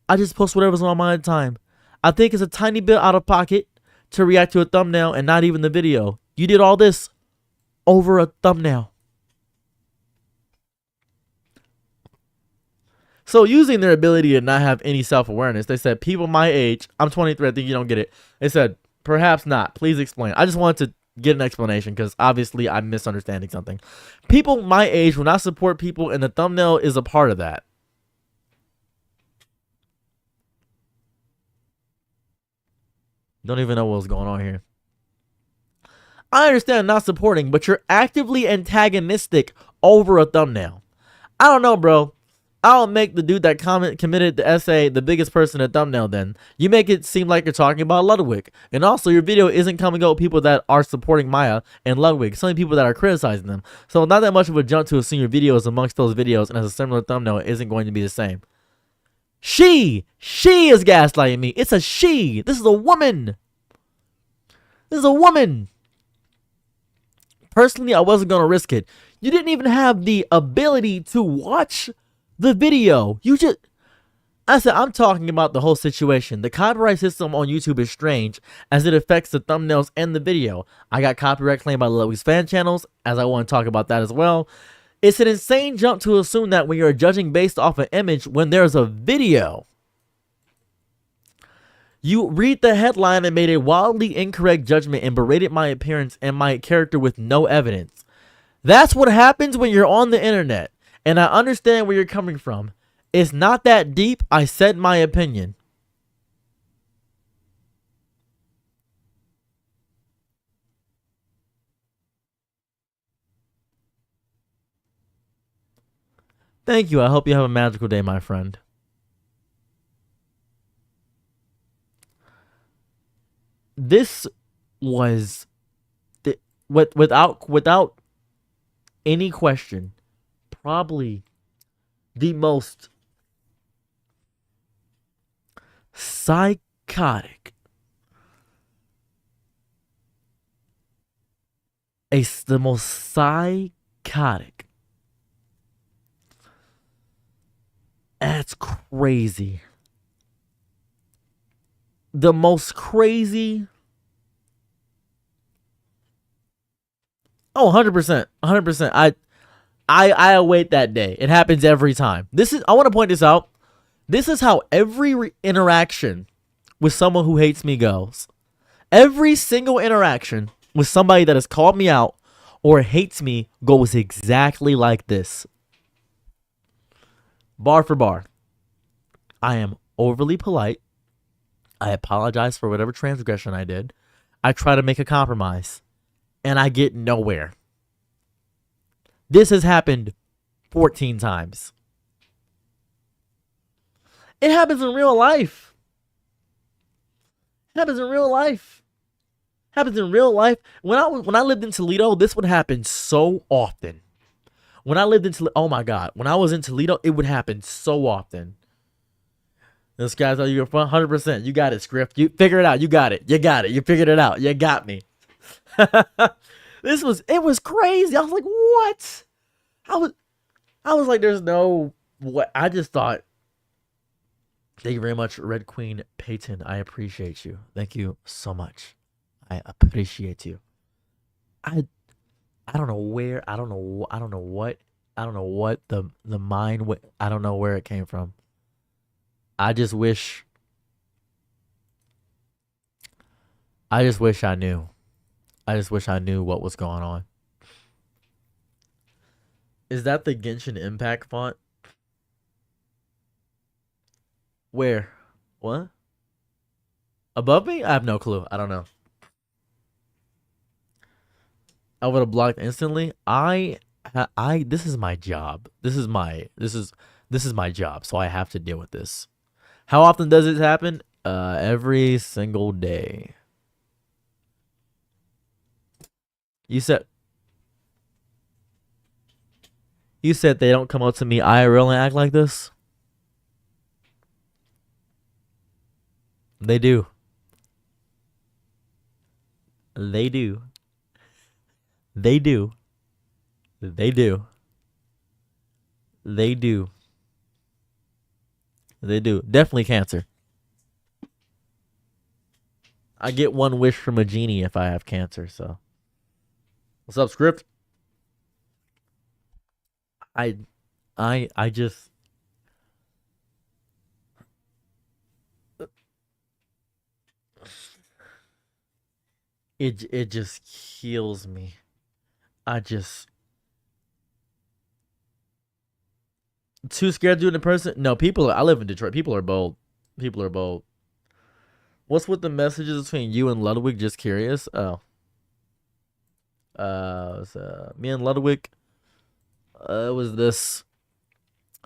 I just post whatever's on my time. I think it's a tiny bit out of pocket to react to a thumbnail and not even the video. You did all this over a thumbnail. So using their ability to not have any self-awareness, they said, people my age, I'm 23, I think you don't get it. They said, perhaps not. Please explain. I just wanted to get an explanation because obviously I'm misunderstanding something. People my age will not support people, and the thumbnail is a part of that. Don't even know what's going on here. I understand not supporting, but you're actively antagonistic over a thumbnail. I don't know, bro. I'll make the dude that committed the essay the biggest person at thumbnail then. You make it seem like you're talking about Ludwig. And also, your video isn't coming out with people that are supporting Maya and Ludwig. It's only people that are criticizing them. So not that much of a jump to assume your video is amongst those videos and has a similar thumbnail isn't going to be the same. She is gaslighting me. It's a she. This is a woman. This is a woman. Personally, I wasn't going to risk it. You didn't even have the ability to watch the video. I said, I'm talking about the whole situation. The copyright system on YouTube is strange as it affects the thumbnails and the video. I got copyright claimed by Ludwig's fan channels, as I want to talk about that as well. It's an insane jump to assume that when you're judging based off an image when there's a video. You read the headline and made a wildly incorrect judgment and berated my appearance and my character with no evidence. That's what happens when you're on the internet. And I understand where you're coming from. It's not that deep. I said my opinion. Thank you. I hope you have a magical day, my friend. This was without any question, probably the most psychotic, the most psychotic. That's crazy. The most crazy. Oh, 100%. 100%. I await that day. It happens every time. I want to point this out. This is how every interaction with someone who hates me goes. Every single interaction with somebody that has called me out or hates me goes exactly like this. Bar for bar. I am overly polite. I apologize for whatever transgression I did. I try to make a compromise. And I get nowhere. This has happened 14 times. It happens in real life. It happens in real life. It happens in real life. When I lived in Toledo, this would happen so often. When I lived in Toledo, oh my God. When I was in Toledo, it would happen so often. This guy's like, you're 100%. You got it, Script. You figure it out. You got it. You got it. You figured it out. You got me. It was crazy. I was like, what? I was like, there's no what. I just thought, thank you very much, Red Queen Peyton. I appreciate you. Thank you so much. I appreciate you. I don't know where. I don't know what the mind. I don't know where it came from. I just wish I knew. I just wish I knew what was going on. Is that the Genshin Impact font? Where? What? Above me? I have no clue. I don't know. I would have blocked instantly. This is my job. This is my job, so I have to deal with this. How often does it happen? Every single day. You said you said they don't come up to me IRL and act like this? They do. They do. They do. They do. They do. They do. Definitely cancer. I get one wish from a genie if I have cancer, so. What's up, script? I I just it just kills me. I just too scared to do it in person. No, people. I live in Detroit. People are bold. People are bold. What's with the messages between you and Ludwig? Just curious. Oh, me and Ludwig. It was this.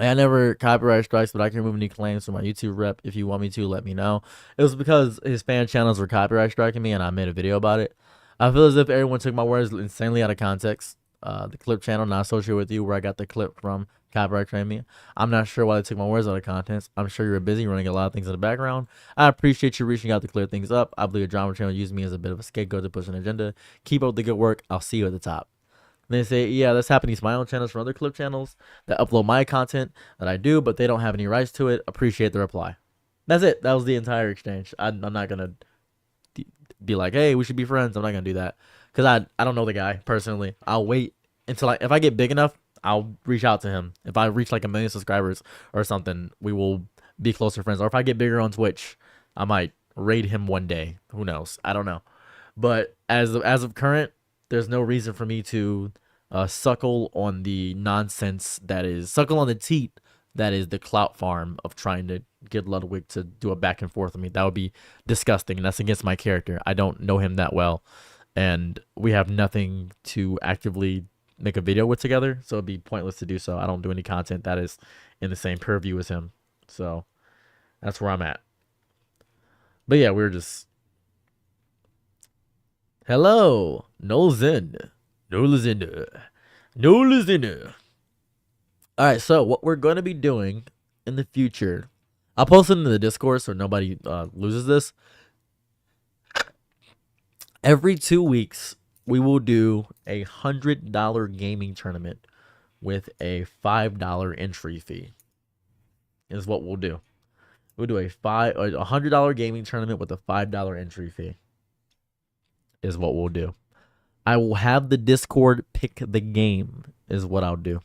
I never copyright strikes, but I can remove any claims from my YouTube rep. If you want me to, let me know. It was because his fan channels were copyright striking me, and I made a video about it. I feel as if everyone took my words insanely out of context. The clip channel, not associated with you, where I got the clip from, copyright striking me. I'm not sure why they took my words out of context. I'm sure you're busy running a lot of things in the background. I appreciate you reaching out to clear things up. I believe the drama channel used me as a bit of a scapegoat to push an agenda. Keep up the good work. I'll see you at the top. They say, yeah, that's happening to my own channels from other clip channels that upload my content that I do, but they don't have any rights to it. Appreciate the reply. That's it. That was the entire exchange. I'm not going to be like, hey, we should be friends. I'm not going to do that because I don't know the guy personally. I'll wait until if I get big enough, I'll reach out to him. If I reach like 1 million subscribers or something, we will be closer friends. Or if I get bigger on Twitch, I might raid him one day. Who knows? I don't know. But as of current, there's no reason for me to suckle on the nonsense that is suckle on the teat that is the clout farm of trying to get Ludwig to do a back and forth with me. That would be disgusting, and that's against my character. I don't know him that well, and we have nothing to actively make a video with together, so it'd be pointless to do so. I don't do any content that is in the same purview as him, so that's where I'm at. But yeah, we're just hello, no Zen. No Luzinda. No Luzinda. Alright, so what we're going to be doing in the future, I'll post it in the Discord so nobody loses this. Every 2 weeks, we will do a $100 gaming tournament with a $5 entry fee. Is what we'll do. We'll do a $100 gaming tournament with a $5 entry fee. Is what we'll do. I will have the Discord pick the game is what I'll do.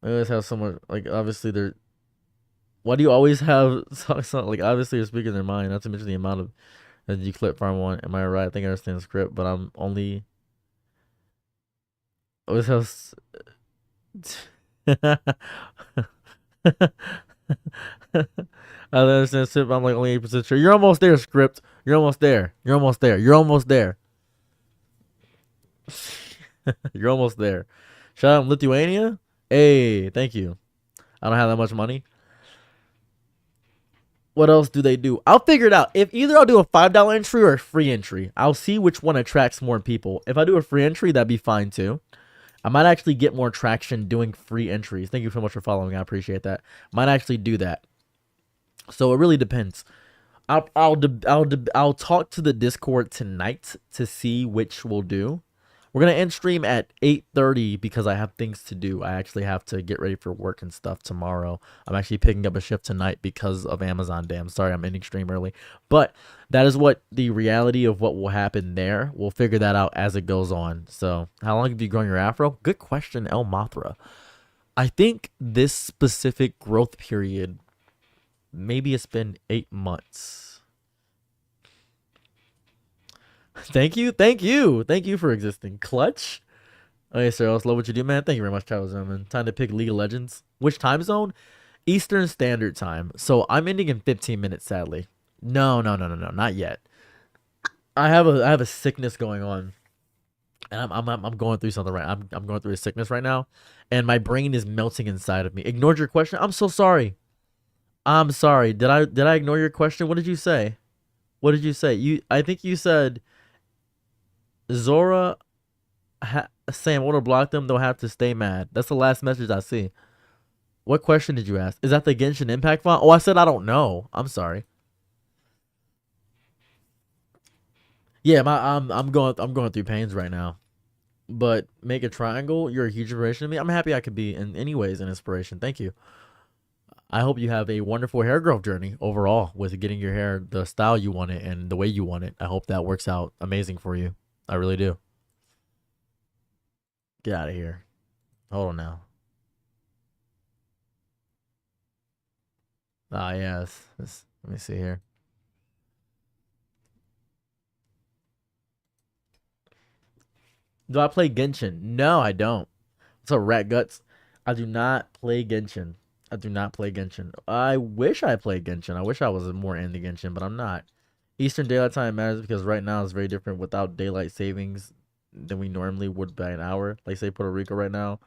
I always have someone like obviously they're. Why do you always have like obviously you're speaking their mind? Not to mention the amount of that you clip farm one. Am I right? I think I understand the script, but I'm only. Always have. I understand script. I'm like only 8% sure. You're almost there, script. You're almost there. You're almost there. You're almost there. You're almost there. Shout out Lithuania. Hey, thank you. I don't have that much money. What else do they do? I'll figure it out. If either I'll do a $5 entry or a free entry. I'll see which one attracts more people. If I do a free entry, that'd be fine too. I might actually get more traction doing free entries. Thank you so much for following. I appreciate that. Might actually do that. So it really depends. I'll talk to the Discord tonight to see which we'll do. We're gonna end stream at 8:30 because I have things to do. I actually have to get ready for work and stuff tomorrow. I'm actually picking up a shift tonight because of Amazon Day. I'm sorry I'm ending stream early, but that is what the reality of what will happen there. We'll figure that out as it goes on. So, how long have you grown your afro? Good question, El Mothra. I think this specific growth period, maybe it's been 8 months. Thank you for existing. Clutch. Okay, sir, I love what you do, man. Thank you very much, Charles Zimmerman. Time to pick League of Legends. Which time zone? Eastern Standard Time. So I'm ending in 15 minutes, sadly. No, no, no, no, no, not yet. I have a sickness going on, and I'm going through something right. I'm going through a sickness right now, and my brain is melting inside of me. Ignored your question. I'm so sorry. I'm sorry. Did I ignore your question? What did you say? What did you say? I think you said Zora Sam order block them. They'll have to stay mad. That's the last message I see. What question did you ask? Is that the Genshin Impact font? Oh, I said I don't know. I'm sorry. Yeah, I'm going through pains right now. But make a triangle. You're a huge inspiration to me. I'm happy I could be in any ways an inspiration. Thank you. I hope you have a wonderful hair growth journey overall with getting your hair the style you want it and the way you want it. I hope that works out amazing for you. I really do. Get out of here. Hold on now. Ah, yes. Let me see here. Do I play Genshin? No, I don't. So Rat Guts. I do not play Genshin. I do not play Genshin. I wish I played Genshin. I wish I was more into Genshin, but I'm not. Eastern Daylight Time matters because right now it's very different without daylight savings than we normally would by an hour. Like say Puerto Rico right now,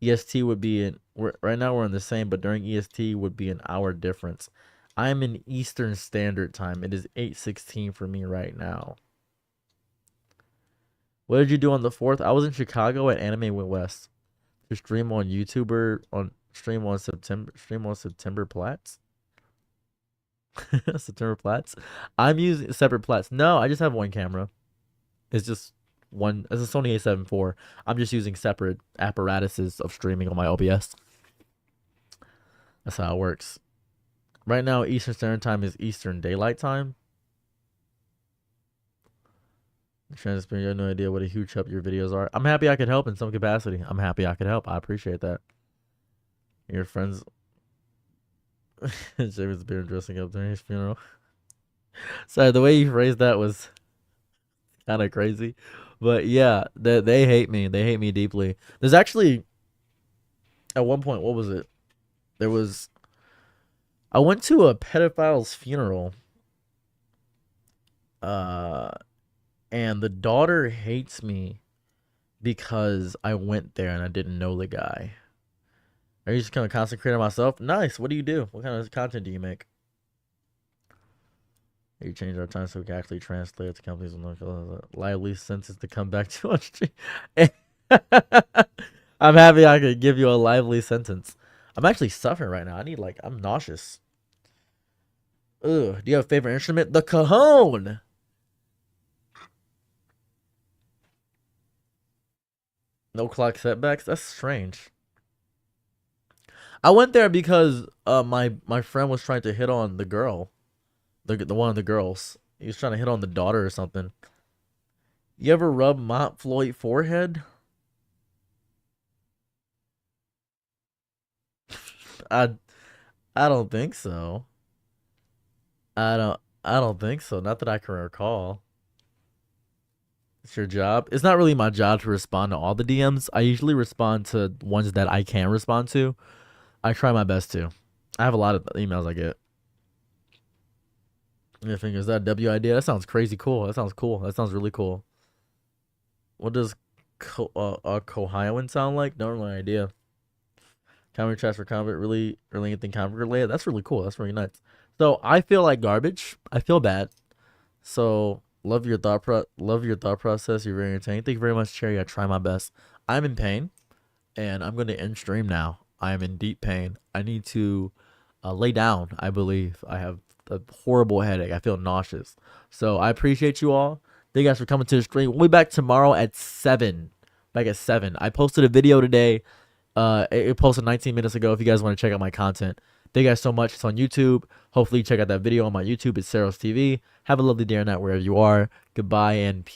EST would be right now we're in the same, but during EST would be an hour difference. I'm in Eastern Standard Time. It is 8:16 for me right now. What did you do on the 4th? I was in Chicago at Anime Went West to stream on YouTuber on stream on September Plats. September Plats. I'm using separate Plats. No, I just have one camera. It's just one. It's a Sony A7 IV. I'm just using separate apparatuses of streaming on my OBS. That's how it works. Right now, Eastern Standard Time is Eastern Daylight Time. Transparent, you have no idea what a huge help your videos are. I'm happy I could help in some capacity. I'm happy I could help. I appreciate that. Your friends. James Beard dressing up during his funeral. Sorry, the way you phrased that was kind of crazy. But yeah, they hate me. They hate me deeply. There's actually, at one point, what was it? There was. I went to a pedophile's funeral. Uh, and the daughter hates me because I went there and I didn't know the guy. Are you just gonna concentrate on myself? Nice. What do you do? What kind of content do you make? You change our time so we can actually translate it to companies with no lively sentence to come back to on stream. I'm happy I could give you a lively sentence. I'm actually suffering right now. I'm nauseous. Ugh. Do you have a favorite instrument? The cajon. No clock setbacks? That's strange. I went there because my friend was trying to hit on the girl. The one of the girls. He was trying to hit on the daughter or something. You ever rub Mont Floyd forehead? I I don't think so. I don't think so. Not that I can recall. It's your job. It's not really my job to respond to all the DMs. I usually respond to ones that I can respond to. I try my best to. I have a lot of emails I get. Your fingers that W idea. That sounds crazy cool. That sounds cool. That sounds really cool. What does Kohioan sound like? No really idea. Comedy chats for combat really anything combat related. That's really cool. That's really nice. So I feel like garbage. I feel bad. So love your thought process. You're very entertaining. Thank you very much, Cherry. I try my best. I'm in pain, and I'm gonna end stream now. I am in deep pain. I need to lay down. I believe I have a horrible headache. I feel nauseous. So I appreciate you all. Thank you guys for coming to the stream. We'll be back tomorrow at 7. Back at 7. I posted a video today. It posted 19 minutes ago if you guys want to check out my content. Thank you guys so much. It's on YouTube. Hopefully check out that video on my YouTube. It's Saros TV. Have a lovely day or night wherever you are. Goodbye and peace.